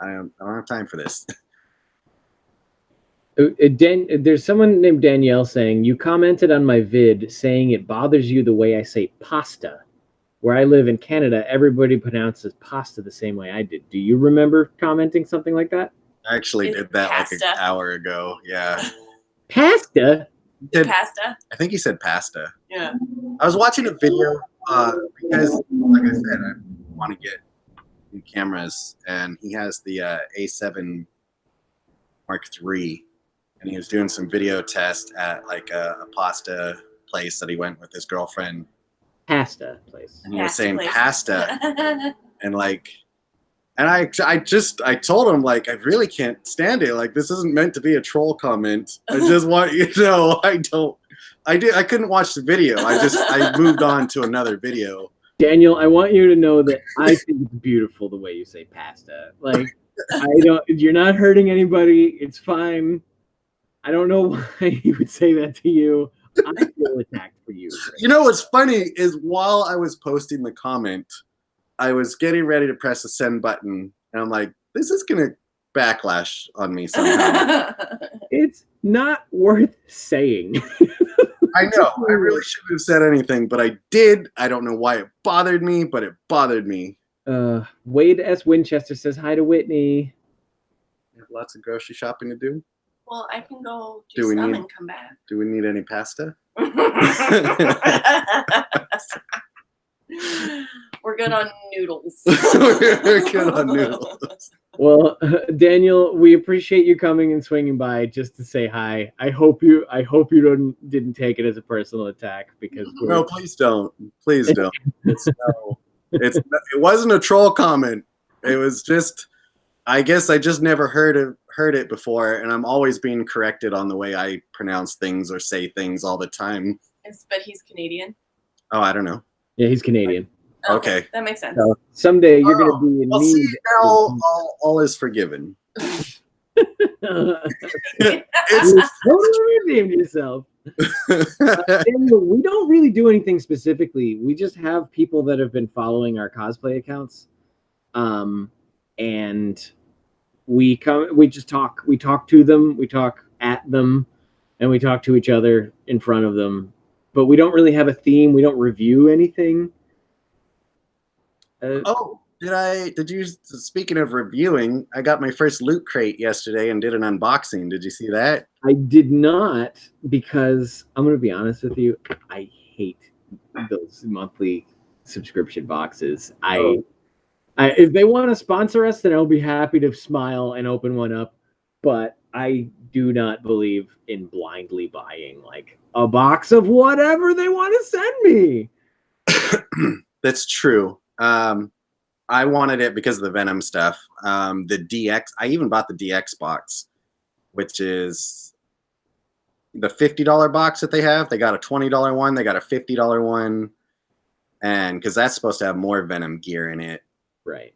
don't have time for this. There's someone named Danielle saying, you commented on my vid saying it bothers you the way I say pasta. Where I live in Canada, everybody pronounces pasta the same way I did. Do you remember commenting something like that? I actually did that like an hour ago. Yeah. Pasta? Pasta? I think he said pasta. Yeah. I was watching a video because, like I said, I want to get new cameras, and he has the A7 Mark III, and he was doing some video test at like a pasta place that he went with his girlfriend. Pasta place. And he was saying pasta, and like And I told him, like, I really can't stand it. Like, this isn't meant to be a troll comment. I just want you to know I couldn't watch the video. I moved on to another video. Daniel, I want you to know that I think it's beautiful the way you say pasta. Like, you're not hurting anybody. It's fine. I don't know why he would say that to you. I feel attacked for you. You know what's funny is while I was posting the comment, I was getting ready to press the send button, and I'm like, this is going to backlash on me somehow. It's not worth saying. I know. I really shouldn't have said anything, but I did. I don't know why it bothered me, but it bothered me. Wade S. Winchester says hi to Whitney. You have lots of grocery shopping to do. Well, I can go do some and come back. Do we need any pasta? We're good on noodles. We're good on noodles. Well, Daniel, we appreciate you coming and swinging by just to say hi. I hope you didn't take it as a personal attack because no, please don't. Please don't. It wasn't a troll comment. It was just, I guess I just never heard it before, and I'm always being corrected on the way I pronounce things or say things all the time. But he's Canadian. Oh, I don't know. Yeah, he's Canadian. Okay. That makes sense. So someday you're going to be in need. See, now all is forgiven. It's totally redeemed yourself. Daniel, we don't really do anything specifically. We just have people that have been following our cosplay accounts, and we just talk. We talk to them. We talk at them, and we talk to each other in front of them. But we don't really have a theme. We don't review anything. Did you, speaking of reviewing, I got my first loot crate yesterday and did an unboxing. Did you see that? I did not, because I'm going to be honest with you. I hate those monthly subscription boxes. If they want to sponsor us, then I'll be happy to smile and open one up. But I do not believe in blindly buying like a box of whatever they want to send me. That's true. I wanted it because of the Venom stuff. The DX, I even bought the DX box, which is the $50 box that they have. They got a $20 one. They got a $50 one. And because that's supposed to have more Venom gear in it. Right.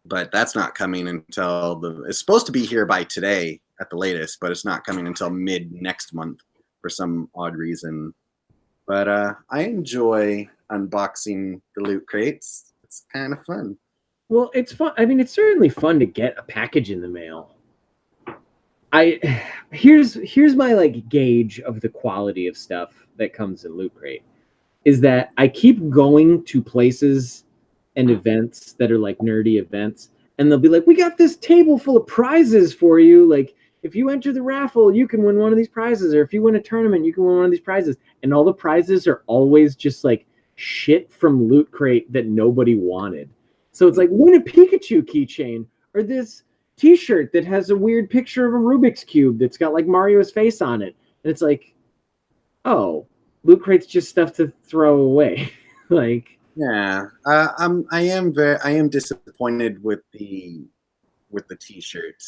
But that's not coming until it's supposed to be here by today at the latest, but it's not coming until mid next month for some odd reason. But I enjoy unboxing the loot crates. It's kind of fun. Well, it's fun. I mean, it's certainly fun to get a package in the mail. Here's my like gauge of the quality of stuff that comes in Loot Crate is that I keep going to places and events that are like nerdy events, and they'll be like, "We got this table full of prizes for you. Like, if you enter the raffle, you can win one of these prizes, or if you win a tournament, you can win one of these prizes." And all the prizes are always just like shit from Loot Crate that nobody wanted. So it's like, win a Pikachu keychain, or this t-shirt that has a weird picture of a Rubik's Cube that's got like Mario's face on it. And it's like, oh, Loot Crate's just stuff to throw away. Like, yeah, I am disappointed with the t-shirt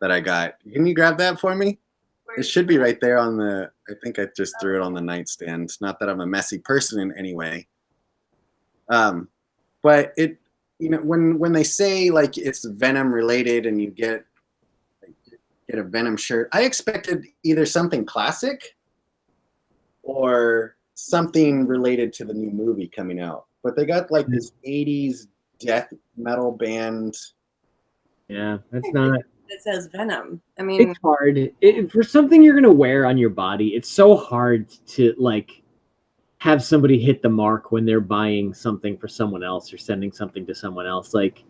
that I got. Can you grab that for me? It should be right there on the, I think I just threw it on the nightstand. Not that I'm a messy person in any way. But it, you know, when they say like it's Venom related and you get a Venom shirt, I expected either something classic or something related to the new movie coming out. But they got like this 80s death metal band. Yeah, that's not. It says Venom. I mean, it's hard. For something you're gonna wear on your body, it's so hard to like have somebody hit the mark when they're buying something for someone else or sending something to someone else. Like,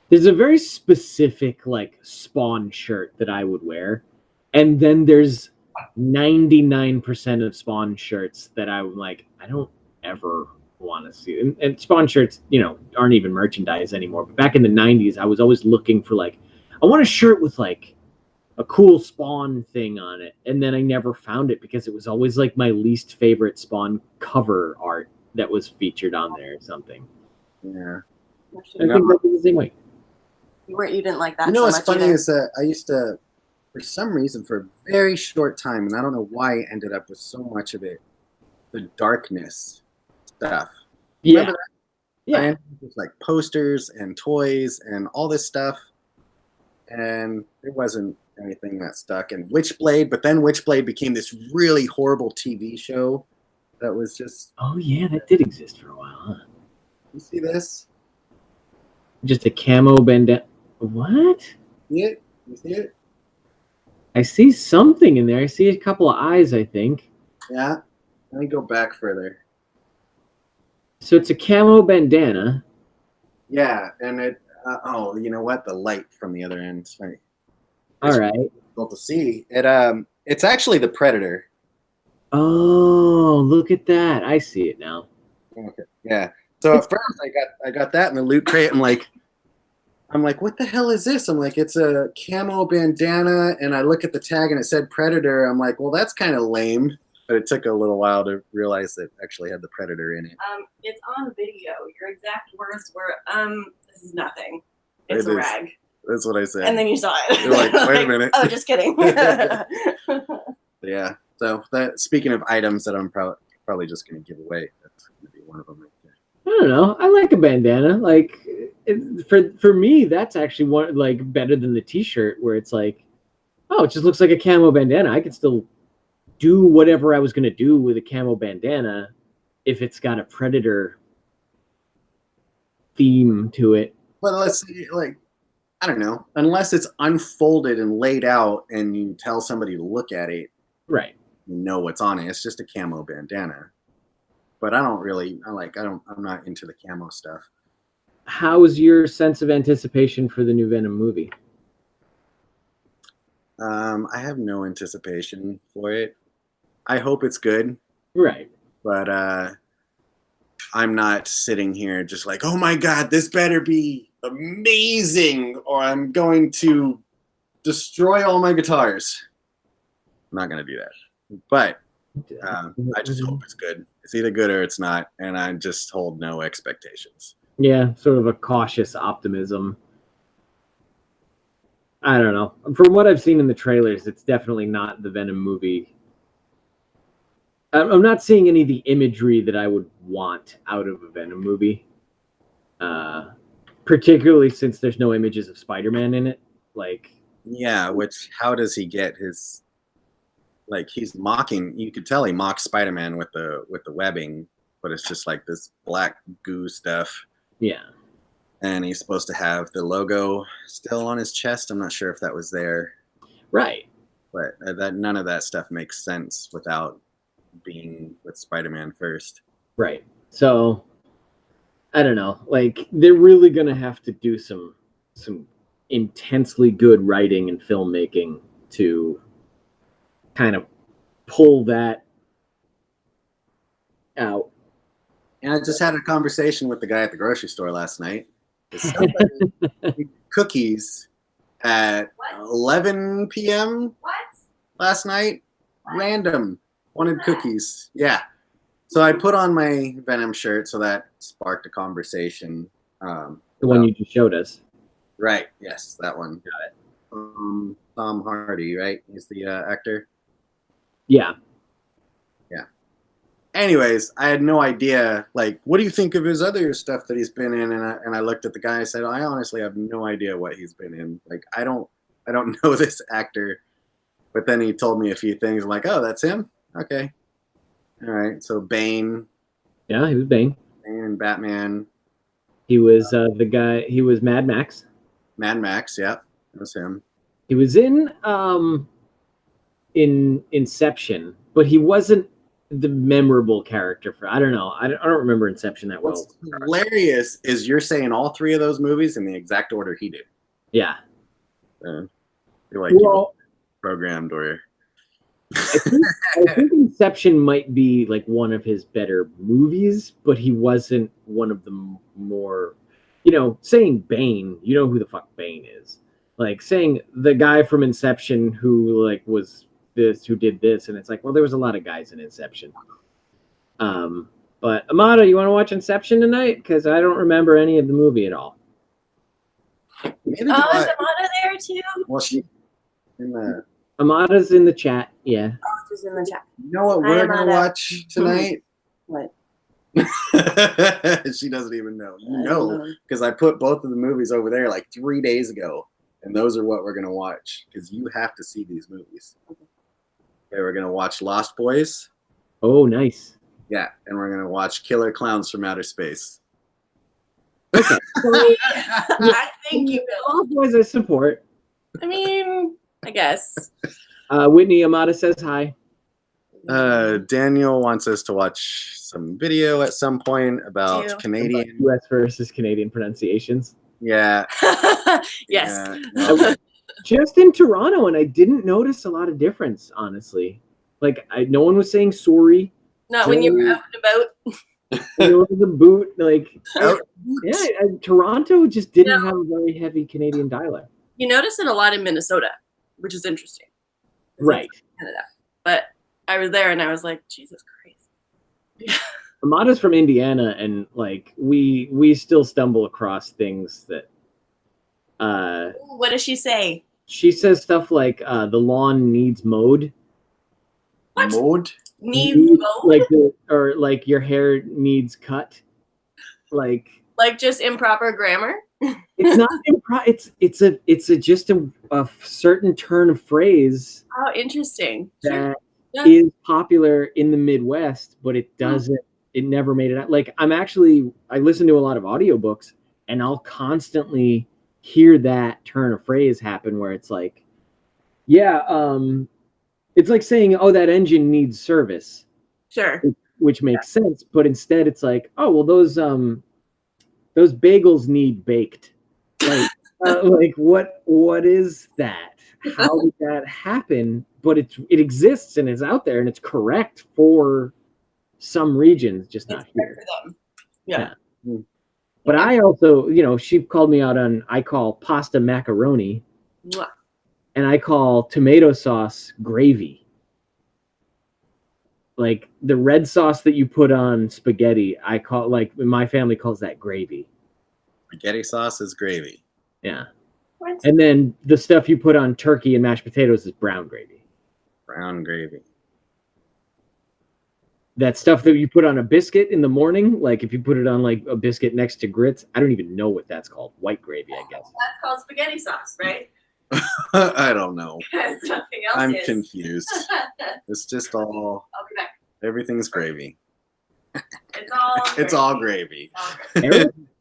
there's a very specific like Spawn shirt that I would wear, and then there's 99% of Spawn shirts that I'm like, I don't ever want to see. And Spawn shirts, you know, aren't even merchandise anymore. But back in the 90s, I was always looking for like, I want a shirt with like a cool Spawn thing on it. And then I never found it because it was always like my least favorite Spawn cover art that was featured on there or something. Yeah. I think that was the same way. You didn't like that You know so what's much funny either. is that I used to, for some reason, for a very short time, and I don't know why I ended up with so much of it, the darkness stuff. Yeah. Remember that? Yeah. I ended up with like posters and toys and all this stuff, and it wasn't anything that stuck. And Witchblade, but then Witchblade became this really horrible TV show that was just. Oh yeah, that did exist for a while, huh? You see this? Just a camo bandana. What? See it? You see it? I see something in there. I see a couple of eyes, I think. Yeah. Let me go back further. So it's a camo bandana. Yeah, and it. Oh, you know what? The light from the other end. Sorry. All right. Difficult to see. It's actually the Predator. Oh, look at that. I see it now. Okay. Yeah. So at first I got that in the loot crate. I'm like, what the hell is this? I'm like, it's a camo bandana, and I look at the tag and it said Predator. I'm like, well, that's kind of lame. But it took a little while to realize that it actually had the Predator in it. It's on video. Your exact words were, this is nothing. It's It a is. rag. That's what I said. And then you saw it. You're like, wait a minute. Oh, just kidding. Yeah. So that, speaking of items that I'm probably just going to give away, that's going to be one of them right there. I don't know. I like a bandana. Like for me, that's actually one like better than the T-shirt, where it's like, oh, it just looks like a camo bandana. I could still do whatever I was gonna do with a camo bandana if it's got a Predator theme to it. But let's see, like, I don't know, unless it's unfolded and laid out, and you tell somebody to look at it, Right. you know what's on it. It's just a camo bandana. But I'm not into the camo stuff. How's your sense of anticipation for the new Venom movie? I have no anticipation for it. I hope it's good, Right. but I'm not sitting here just like, oh my God, this better be amazing, or I'm going to destroy all my guitars. I'm not going to do that. But I just hope it's good. It's either good or it's not, and I just hold no expectations. Yeah, sort of a cautious optimism. I don't know. From what I've seen in the trailers, it's definitely not the Venom movie. I'm not seeing any of the imagery that I would want out of a Venom movie. Particularly since there's no images of Spider-Man in it. Like, yeah, which how does he get his? Like, he's mocking. You could tell he mocks Spider-Man with the webbing, but it's just like this black goo stuff. Yeah. And he's supposed to have the logo still on his chest. I'm not sure if that was there. Right. But that none of that stuff makes sense without being with Spider-Man first. Right. So I don't know. Like, they're really gonna have to do some intensely good writing and filmmaking to kind of pull that out. And I just had a conversation with the guy at the grocery store last night. Somebody cookies at 11 p.m. What? last night. Random. Wanted cookies. Yeah. So I put on my Venom shirt, so that sparked a conversation. The one you just showed us. Right. Yes, that one. Got it. Tom Hardy, right? He's the actor. Yeah. Yeah. Anyways, I had no idea. Like, what do you think of his other stuff that he's been in? And I looked at the guy. I said, I honestly have no idea what he's been in. Like, I don't know this actor. But then he told me a few things. I'm like, oh, that's him. Okay. All right. So Bane. Yeah, he was Bane. Bane and Batman. He was the guy. He was Mad Max. Mad Max. Yeah, that was him. He was in Inception, but he wasn't the memorable character for. I don't know. I don't remember Inception that well. What's hilarious is you're saying all three of those movies in the exact order he did. Yeah. You're like, you programmed or. I think Inception might be like one of his better movies, but he wasn't one of the more, saying Bane, you know who the fuck Bane is. Like saying the guy from Inception who like was this, who did this, and it's like, well, there was a lot of guys in Inception. But Amada, you want to watch Inception tonight? Because I don't remember any of the movie at all. Neither do Oh, is I. Amanda there too? Well, she in the. Amada's in the chat. Yeah. Oh, she's in the chat. You know what Hi, we're gonna Amanda. watch tonight? What? She doesn't even know. You know, because I put both of the movies over there like 3 days ago, and those are what we're gonna watch. Because you have to see these movies. Okay, we're gonna watch Lost Boys. Oh, nice. Yeah, and we're gonna watch Killer Clowns from Outer Space. Okay. I think you will. Lost Boys I support. I mean, I guess. Whitney Amada says hi. Daniel wants us to watch some video at some point about Canadian U.S. versus Canadian pronunciations. Yeah. Yes. Yeah. Just in Toronto, and I didn't notice a lot of difference, honestly. Like, no one was saying sorry. Not when you were out and about. There was a boot. Like, Toronto just didn't have a very heavy Canadian dialect. You notice it a lot in Minnesota, which is interesting. Right. Canada. But I was there and I was like, Jesus Christ. Amada's from Indiana, and like we still stumble across things that what does she say? She says stuff like the lawn needs mowed. What? Mowed? Needs mowed? Like your hair needs cut. Like just improper grammar? It's not it's just a certain turn of phrase. Oh, interesting. That is popular in the Midwest, but it doesn't. It never made it out. Like I listen to a lot of audiobooks, and I'll constantly hear that turn of phrase happen where it's like, it's like saying, "Oh, that engine needs service." Sure. Which makes sense, but instead it's like, "Oh, well, those bagels need baked." Like, what is that? How did that happen? But it exists and it's out there and it's correct for some regions, just not here. For them. Yeah. But I also, she called me out on, I call pasta macaroni. Mwah. And I call tomato sauce gravy. Like the red sauce that you put on spaghetti, I call, like, my family calls that gravy. Spaghetti sauce is gravy. Yeah. What? And then the stuff you put on turkey and mashed potatoes is brown gravy. Brown gravy. That stuff that you put on a biscuit in the morning, like if you put it on like a biscuit next to grits, I don't even know what that's called. White gravy, I guess. That's called spaghetti sauce, right? I don't know. Nothing else I'm is. confused. It's just all. I'll be back. Everything's gravy. It's all gravy.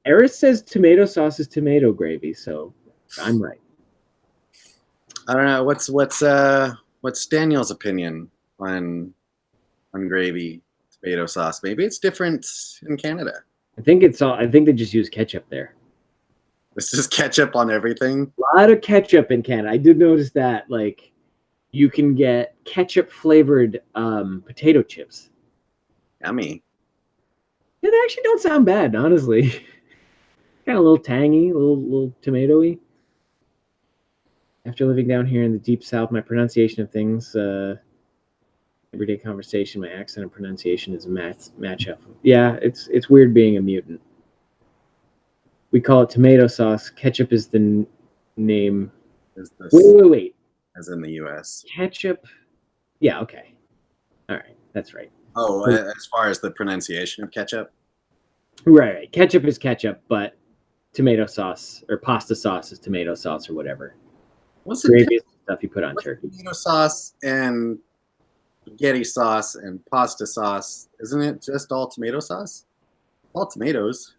Eris says tomato sauce is tomato gravy, so I'm right. I don't know. What's Daniel's opinion on gravy, tomato sauce? Maybe it's different in Canada. I think they just use ketchup there. It's just ketchup on everything. A lot of ketchup in Canada. I did notice that. Like, you can get ketchup flavored potato chips. Yummy. They actually don't sound bad, honestly. Kind of a little tangy, a little tomatoey. After living down here in the deep south, my pronunciation of things, everyday conversation, my accent and pronunciation is a match-up. Yeah, it's weird being a mutant. We call it tomato sauce. Ketchup is the name. Wait. As in the U.S. Ketchup. Yeah, okay. All right, that's right. Oh, as far as the pronunciation of ketchup? Right. Ketchup is ketchup, but tomato sauce or pasta sauce is tomato sauce or whatever. What's the gravy stuff you put on turkey? Tomato sauce and spaghetti sauce and pasta sauce. Isn't it just all tomato sauce? All tomatoes.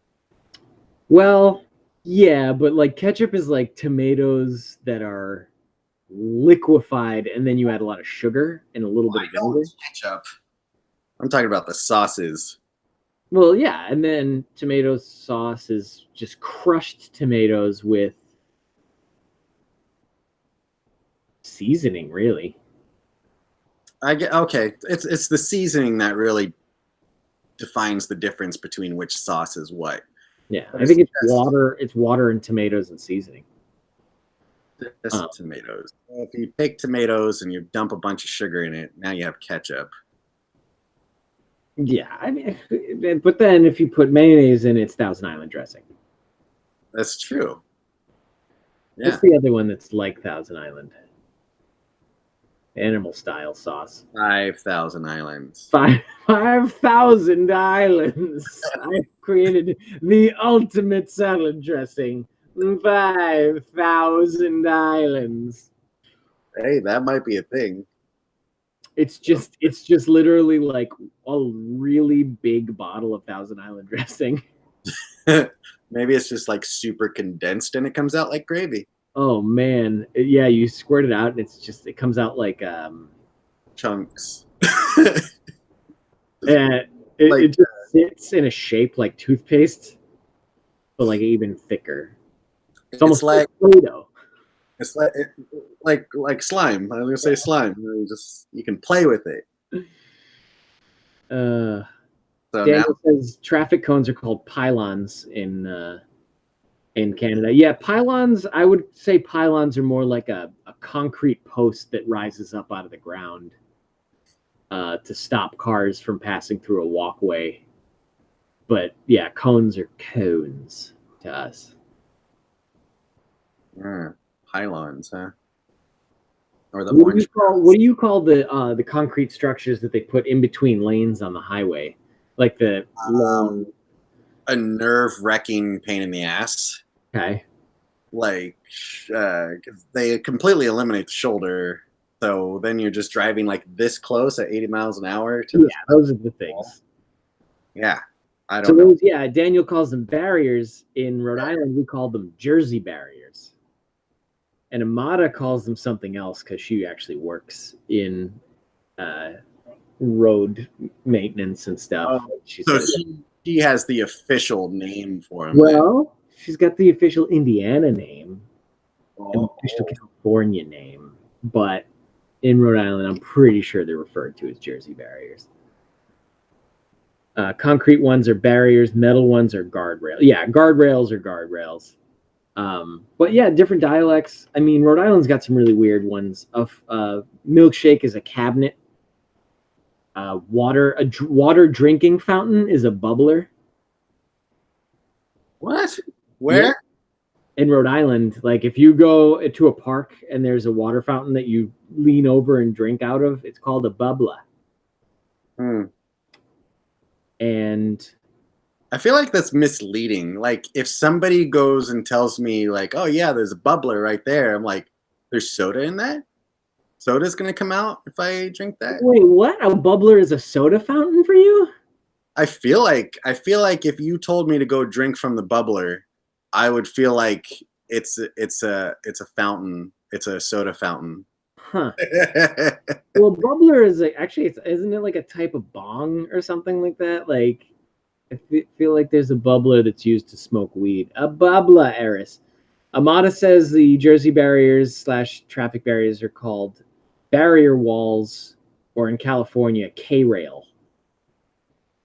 Well, yeah, but like ketchup is like tomatoes that are liquefied, and then you add a lot of sugar and a little bit of vinegar. Ketchup. I'm talking about the sauces. Well, yeah, and then tomato sauce is just crushed tomatoes with seasoning, really. Okay. It's the seasoning that really defines the difference between which sauce is what. Yeah, I think it's water. It's water and tomatoes and seasoning. Just tomatoes. If you take tomatoes and you dump a bunch of sugar in it, now you have ketchup. Yeah, I mean, but then if you put mayonnaise in, it's Thousand Island dressing. That's true. Yeah. What's the other one that's like Thousand Island? Animal style sauce. 5,000 islands. 5,000 islands. I've created the ultimate salad dressing. 5,000 islands. Hey, that might be a thing. It's just literally like a really big bottle of Thousand Island dressing. Maybe it's just like super condensed and it comes out like gravy. Oh man, yeah, you squirt it out and it comes out like Chunks. it just sits in a shape like toothpaste, but like even thicker. It's almost like Play-Doh. It's like slime. I was gonna say slime. You can play with it. So now, Daniel says traffic cones are called pylons in Canada. Yeah, pylons. I would say pylons are more like a concrete post that rises up out of the ground to stop cars from passing through a walkway. But yeah, cones are cones to us. pylons, huh? Or what do you call the concrete structures that they put in between lanes on the highway, like the long? A nerve-wracking pain in the ass. Okay. Like they completely eliminate the shoulder, so then you're just driving like this close at 80 miles an hour. Those are the things. Yeah, I don't know. Yeah, Daniel calls them barriers. In Rhode Island, we call them Jersey barriers. And Amada calls them something else because she actually works in road maintenance and stuff. She has the official name for them. Well, she's got the official Indiana name and the official California name. But in Rhode Island, I'm pretty sure they're referred to as Jersey barriers. Concrete ones are barriers. Metal ones are guardrails. Yeah, guardrails are guardrails. But yeah, different dialects. I mean, Rhode Island's got some really weird ones. Milkshake is a cabinet. Water drinking fountain is a bubbler. What? Where? Yeah. In Rhode Island, like if you go to a park and there's a water fountain that you lean over and drink out of, it's called a bubbler. And I feel like that's misleading. Like if somebody goes and tells me like, oh yeah, there's a bubbler right there. I'm like, there's soda in that? Soda's gonna come out if I drink that? Wait, what? A bubbler is a soda fountain for you? I feel like if you told me to go drink from the bubbler, I would feel like it's a fountain. It's a soda fountain. Huh. Well, bubbler is isn't it like a type of bong or something like that? Like I feel like there's a bubbler that's used to smoke weed. A bubbler, Eris. Amada says the Jersey barriers / traffic barriers are called barrier walls, or in California, K-rail.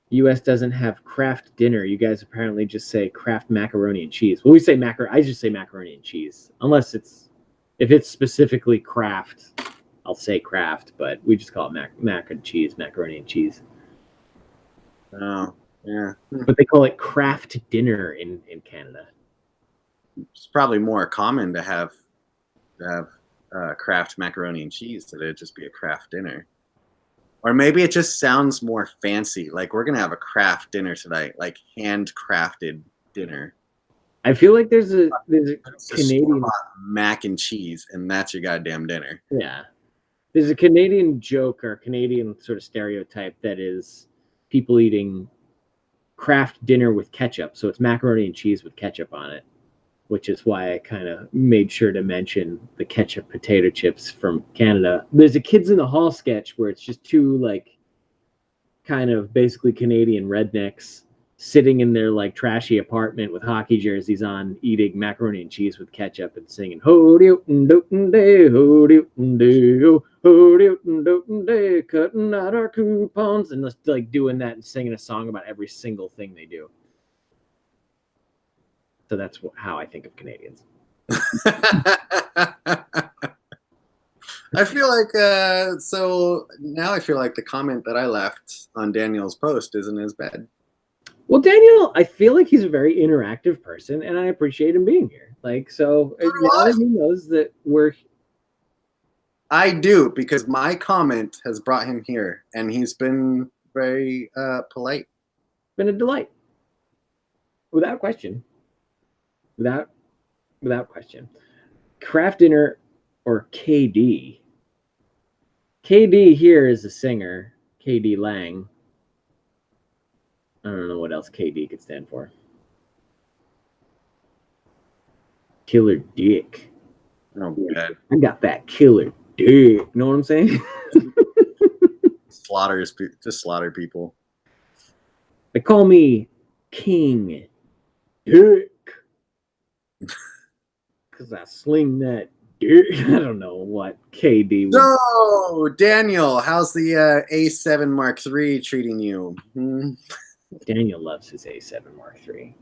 U.S. doesn't have Kraft dinner. You guys apparently just say Kraft macaroni and cheese. Well, we say I just say macaroni and cheese, unless if it's specifically Kraft, I'll say Kraft, but we just call it mac and cheese, macaroni and cheese. Oh. Yeah, but they call it Kraft dinner in Canada. It's probably more common to have Kraft macaroni and cheese than it'd just be a Kraft dinner, or maybe it just sounds more fancy. Like we're gonna have a Kraft dinner tonight, like handcrafted dinner. I feel like there's a Canadian mac and cheese, and that's your goddamn dinner. Yeah, there's a Canadian joke or Canadian sort of stereotype that is people eating Kraft dinner with ketchup. So it's macaroni and cheese with ketchup on it, which is why I kind of made sure to mention the ketchup potato chips from Canada. There's a Kids in the Hall sketch where it's just two like kind of basically Canadian rednecks sitting in their like trashy apartment with hockey jerseys on, eating macaroni and cheese with ketchup and singing ho-doo-doo-doo-day, ho-doo-doo-doo, ho-doo-doo-doo-day, cutting out our coupons, and just like doing that and singing a song about every single thing they do. So that's how I think of Canadians. I feel like so now I feel like the comment that I left on Daniel's post isn't as bad. Well, Daniel, I feel like he's a very interactive person, and I appreciate him being here. Like, so So do now I. that he knows that we're I do, because my comment has brought him here, and he's been very polite. been a delight, without question, without question. Craft Dinner or KD. KD here is a singer, KD Lang. I don't know what else KD could stand for. Killer Dick. Oh, good. I got that killer dick. You know what I'm saying? Just slaughter people. They call me King Dick because I sling that dick. I don't know what KD would. So, Daniel, how's the A7 Mark III treating you? Daniel loves his A7 Mark III.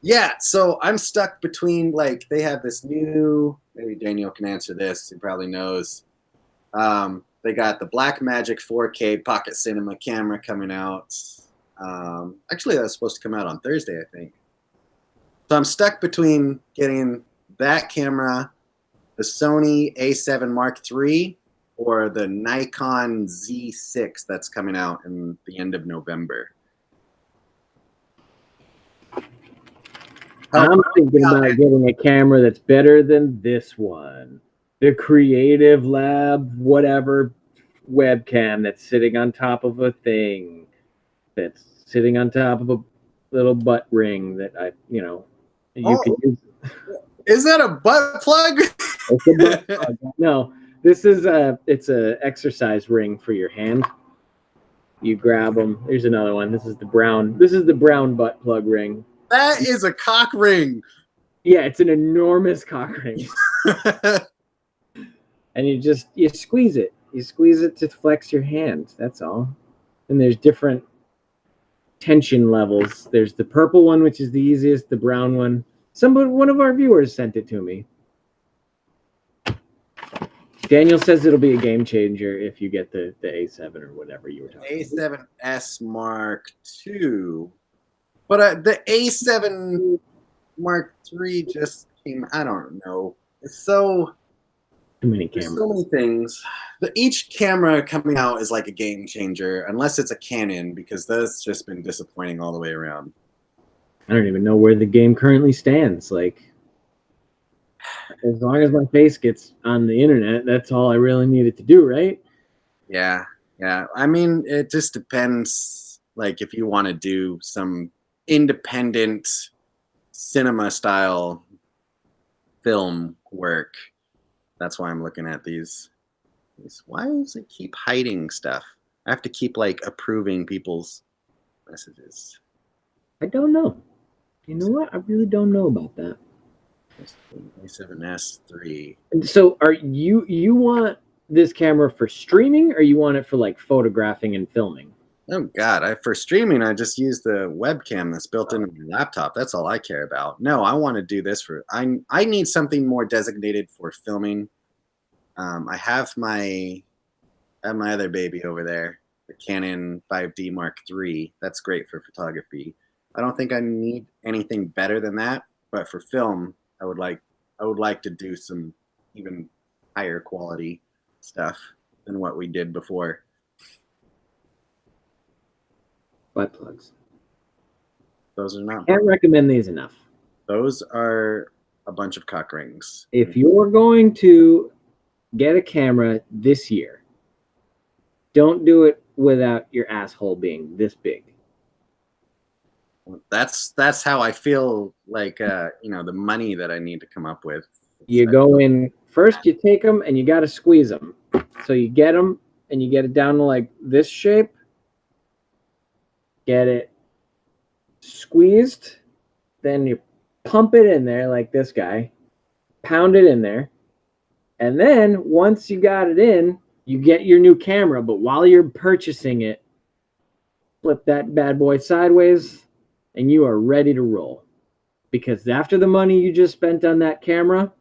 Yeah, so I'm stuck between, like, they have this new, maybe Daniel can answer this, he probably knows. They got the Blackmagic 4K Pocket Cinema camera coming out. Actually, that's supposed to come out on Thursday, I think. So I'm stuck between getting that camera, the Sony A7 Mark III, or the Nikon Z6 that's coming out in the end of November. I'm thinking about getting a camera that's better than this one. The Creative Lab, whatever webcam that's sitting on top of a thing, that's sitting on top of a little butt ring that you can use. Is that a butt plug? It's a butt plug. No, this is it's a exercise ring for your hand. You grab them. There's another one. This is the brown butt plug ring. That is a cock ring. Yeah, it's an enormous cock ring. And you squeeze it. You squeeze it to flex your hand. That's all. And there's different tension levels. There's the purple one, which is the easiest. The brown one. One of our viewers sent it to me. Daniel says it'll be a game changer if you get the A7 or whatever you were talking about. A7S Mark II. But the A7 Mark III just came. I don't know. It's so too many cameras. So many things. Each camera coming out is like a game changer, unless it's a Canon, because that's just been disappointing all the way around. I don't even know where the game currently stands. Like, as long as my face gets on the internet, that's all I really needed to do, right? Yeah. I mean, it just depends. Like, if you want to do some independent cinema style film work, that's why I'm looking at these. Why does it keep hiding stuff? I have to keep like approving people's messages. I don't know. You know what? I really don't know about that. A7S III. So are you want this camera for streaming, or you want it for like photographing and filming? Oh God! For streaming, I just use the webcam that's built into my laptop. That's all I care about. No, I want to do this for. I need something more designated for filming. I have my other baby over there, the Canon 5D Mark III. That's great for photography. I don't think I need anything better than that. But for film, I would like to do some even higher quality stuff than what we did before. Butt plugs. Those are not. Can't recommend these enough. Those are a bunch of cock rings. If you're going to get a camera this year, don't do it without your asshole being this big. That's how I feel like the money that I need to come up with. You go in first, you take them and you got to squeeze them. So you get them and you get it down to like this shape. Get it squeezed, then you pump it in there like this guy, pound it in there, and then once you got it in, you get your new camera. But while you're purchasing it, flip that bad boy sideways and you are ready to roll. Because after the money you just spent on that camera,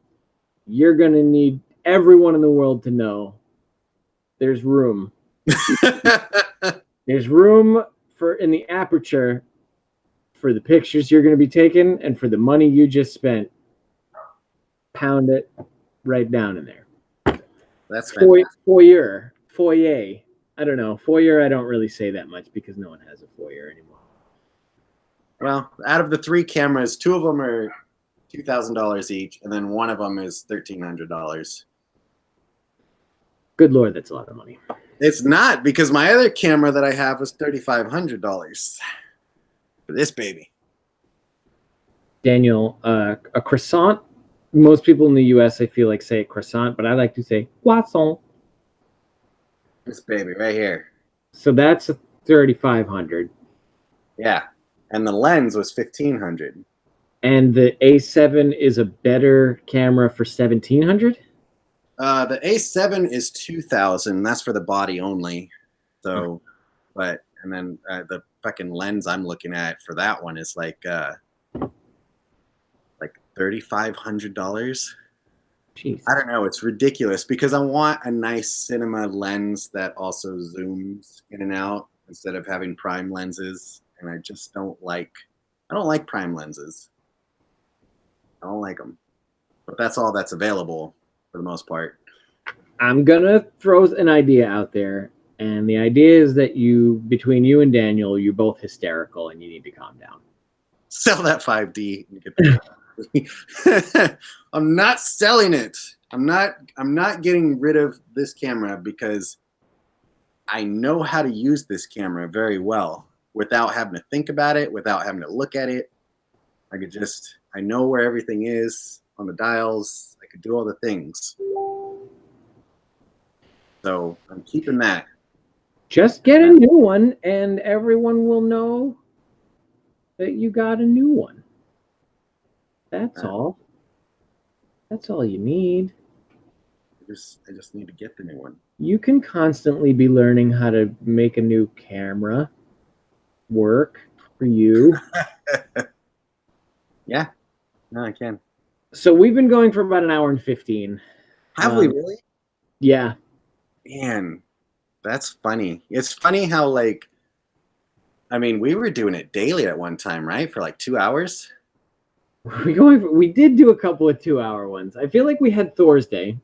you're going to need everyone in the world to know there's room. There's room in the aperture for the pictures you're going to be taking and for the money you just spent. pound it right down in there. That's fantastic. Foyer. I don't know. Foyer, I don't really say that much because no one has a foyer anymore. Well, out of the 3 cameras, 2 of them are $2,000 each, and then one of them is $1,300. Good Lord, that's a lot of money. It's not, because my other camera that I have was $3,500 for this baby. Daniel, a croissant. Most people in the U.S. I feel like say croissant, but I like to say croissant. This baby right here. So that's $3,500. Yeah, and the lens was $1,500. And the A7 is a better camera for $1,700. The A7 is $2,000. That's for the body only. So, but and then the fucking lens I'm looking at for that one is like $3,500. Jeez. I don't know. It's ridiculous because I want a nice cinema lens that also zooms in and out instead of having prime lenses. And I just don't like. I don't like prime lenses. I don't like them. But that's all that's available for the most part. I'm gonna throw an idea out there, and the idea is that between you and Daniel, you're both hysterical, and you need to calm down. Sell that 5D. And get the I'm not selling it. I'm not getting rid of this camera because I know how to use this camera very well without having to think about it, without having to look at it. I know where everything is on the dials. I could do all the things. So I'm keeping that. Just get a new one, and everyone will know that you got a new one. That's all. That's all you need. I just need to get the new one. You can constantly be learning how to make a new camera work for you. Yeah. No, I can. So we've been going for about an hour and 15. Have we really? Yeah. Man, that's funny. It's funny how we were doing it daily at one time, right? For like 2 hours. We did do a couple of 2-hour ones. I feel like we had Thor's Day.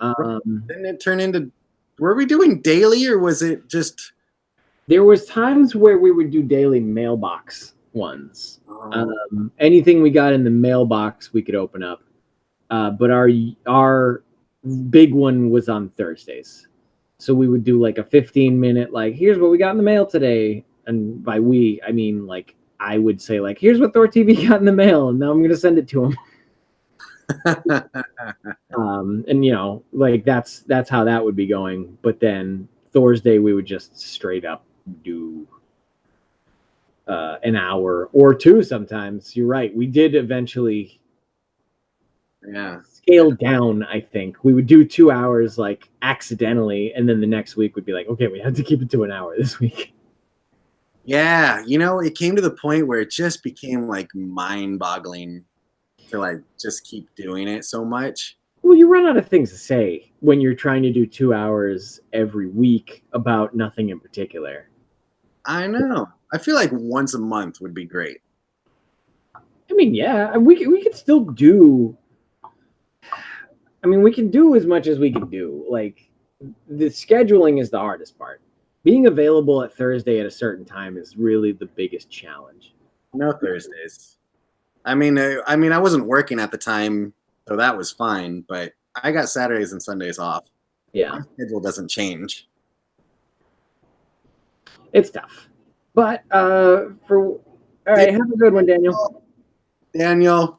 Didn't it turn into? Were we doing daily or was it just? There was times where we would do daily mailbox ones. Oh. Anything we got in the mailbox, we could open up. But our big one was on Thursdays. So we would do like a 15-minute, like, here's what we got in the mail today. And by we, I mean, like, I would say, like, here's what ThorTV got in the mail, and now I'm going to send it to him. And, like, that's how that would be going. But then Thursday, we would just straight up do an hour or 2 sometimes. You're right. We did eventually scale down, I think. We would do 2 hours, like, accidentally, and then the next week would be like, okay, we have to keep it to an hour this week. Yeah, it came to the point where it just became like mind-boggling to like just keep doing it so much. Well, you run out of things to say when you're trying to do 2 hours every week about nothing in particular. I know. I feel like once a month would be great. I mean, yeah, we could still do. I mean, we can do as much as we can do. Like, the scheduling is the hardest part. Being available at Thursday at a certain time is really the biggest challenge. No Thursdays. I mean, I wasn't working at the time, so that was fine. But I got Saturdays and Sundays off. Yeah, my schedule doesn't change. It's tough, but all right. Have a good one, Daniel. Daniel,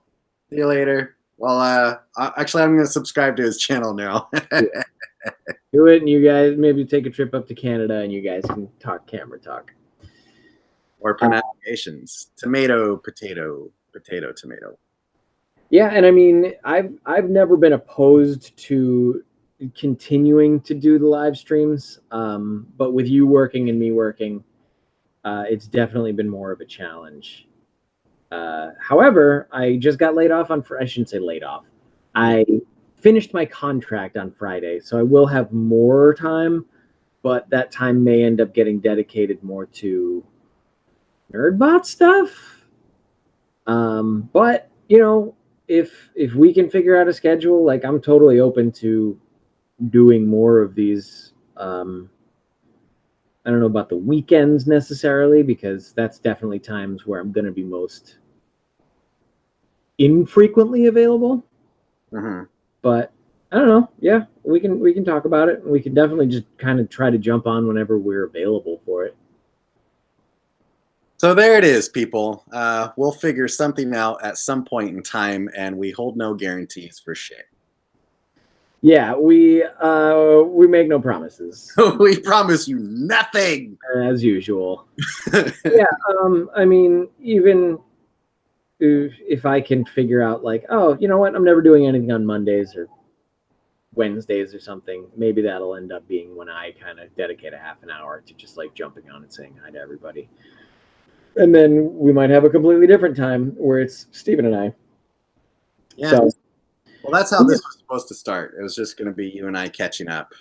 see you later. Well, actually, I'm going to subscribe to his channel now. Do it, and you guys maybe take a trip up to Canada, and you guys can talk camera talk. Or pronunciations. Tomato, potato, potato, tomato. Yeah, and I mean, I've never been opposed to continuing to do the live streams, but with you working and me working, it's definitely been more of a challenge. However, I just got laid off on. I shouldn't say laid off. I finished my contract on Friday, so I will have more time, but that time may end up getting dedicated more to NerdBot stuff. But if we can figure out a schedule, like I'm totally open to doing more of these. I don't know about the weekends necessarily, because that's definitely times where I'm going to be most infrequently available. Mm-hmm. But I don't know. Yeah, we can talk about it. We can definitely just kind of try to jump on whenever we're available for it. So there it is, people. We'll figure something out at some point in time, and we hold no guarantees for shit. Yeah, we make no promises. We promise you nothing, as usual. Yeah, I mean, even if I can figure out, like, oh, you know what, I'm never doing anything on Mondays or Wednesdays or something, maybe that'll end up being when I kind of dedicate a half an hour to just like jumping on and saying hi to everybody. And then we might have a completely different time where it's Steven and I. Yeah. So, well, that's how this was supposed to start. It was just going to be you and I catching up,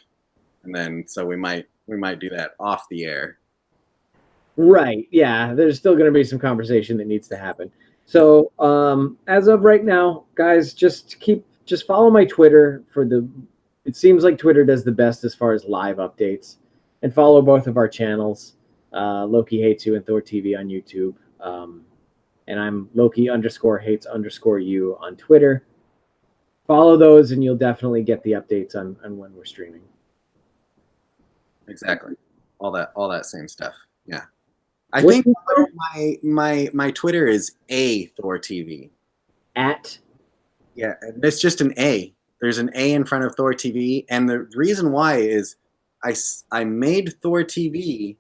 and then so we might do that off the air. Right. Yeah. There's still going to be some conversation that needs to happen. So, as of right now, guys, just follow my Twitter it seems like Twitter does the best as far as live updates, and follow both of our channels, Loki Hates You and ThorTV on YouTube. And I'm Loki_hates_you on Twitter. Follow those and you'll definitely get the updates on when we're streaming. Exactly. All that same stuff. Yeah. I think my Twitter is ThorTV. At? Yeah, it's just an A. There's an A in front of ThorTV, and the reason why is I made ThorTV,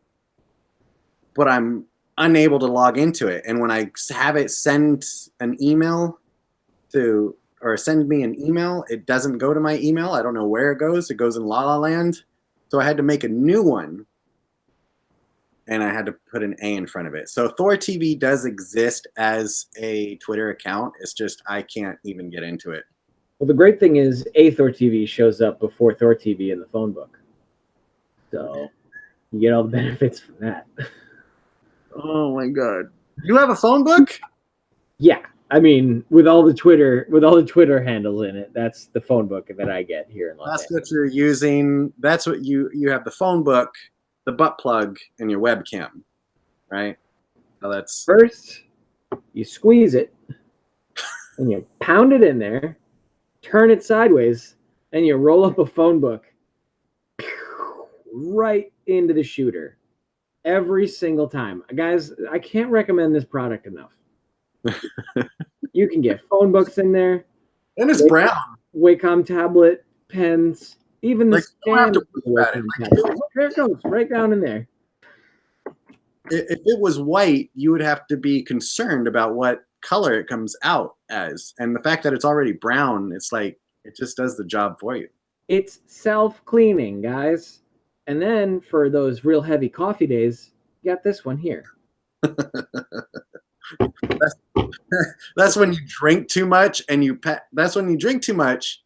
but I'm unable to log into it. And when I have it send an email or send me an email, it doesn't go to my email. I don't know where it goes. It goes in La La Land. So I had to make a new one, and I had to put an A in front of it. So ThorTV does exist as a Twitter account. It's just I can't even get into it. Well, the great thing is ThorTV shows up before ThorTV in the phone book. So you get all the benefits from that. Oh my god. You have a phone book? Yeah. I mean, with all the Twitter handles in it, that's the phone book that I get here in Los Angeles. That's what you're using. That's what you have, the phone book, the butt plug, and your webcam, right? So that's first you squeeze it and you pound it in there, turn it sideways, and you roll up a phone book right into the shooter every single time. Guys, I can't recommend this product enough. You can get phone books in there. And it's brown. Wacom tablet, pens, even the stand. There it goes, right down in there. If it was white, you would have to be concerned about what color it comes out as. And the fact that it's already brown, it's like it just does the job for you. It's self-cleaning, guys. And then for those real heavy coffee days, you got this one here. That's when you drink too much, and that's when you drink too much,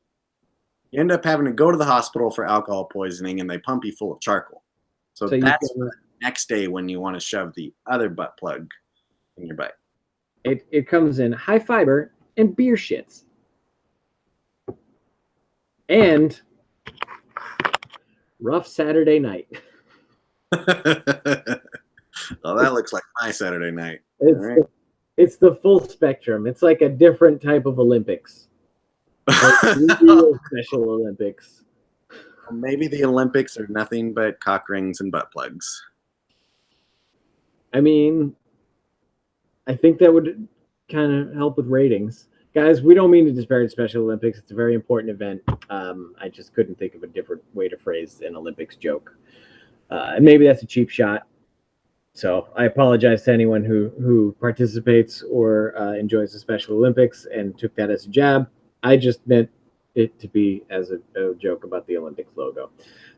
you end up having to go to the hospital for alcohol poisoning, and they pump you full of charcoal. So that's the next day when you want to shove the other butt plug in your butt. It comes in high fiber and beer shits. And rough Saturday night. Well, that looks like my Saturday night. It's the full spectrum. It's like a different type of Olympics. Like real special Olympics. Well, maybe the Olympics are nothing but cock rings and butt plugs. I mean, I think that would kind of help with ratings. Guys, we don't mean to disparage Special Olympics. It's a very important event. I just couldn't think of a different way to phrase an Olympics joke. And maybe that's a cheap shot. So I apologize to anyone who participates or enjoys the Special Olympics and took that as a jab. I just meant it to be as a joke about the Olympics logo.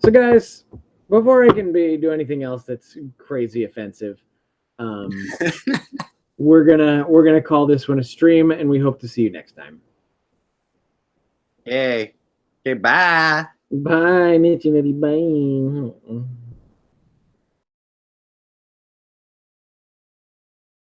So guys, before I can do anything else that's crazy offensive, we're gonna call this one a stream, and we hope to see you next time. Yay. Okay, bye. Bye, Mitch. Bye.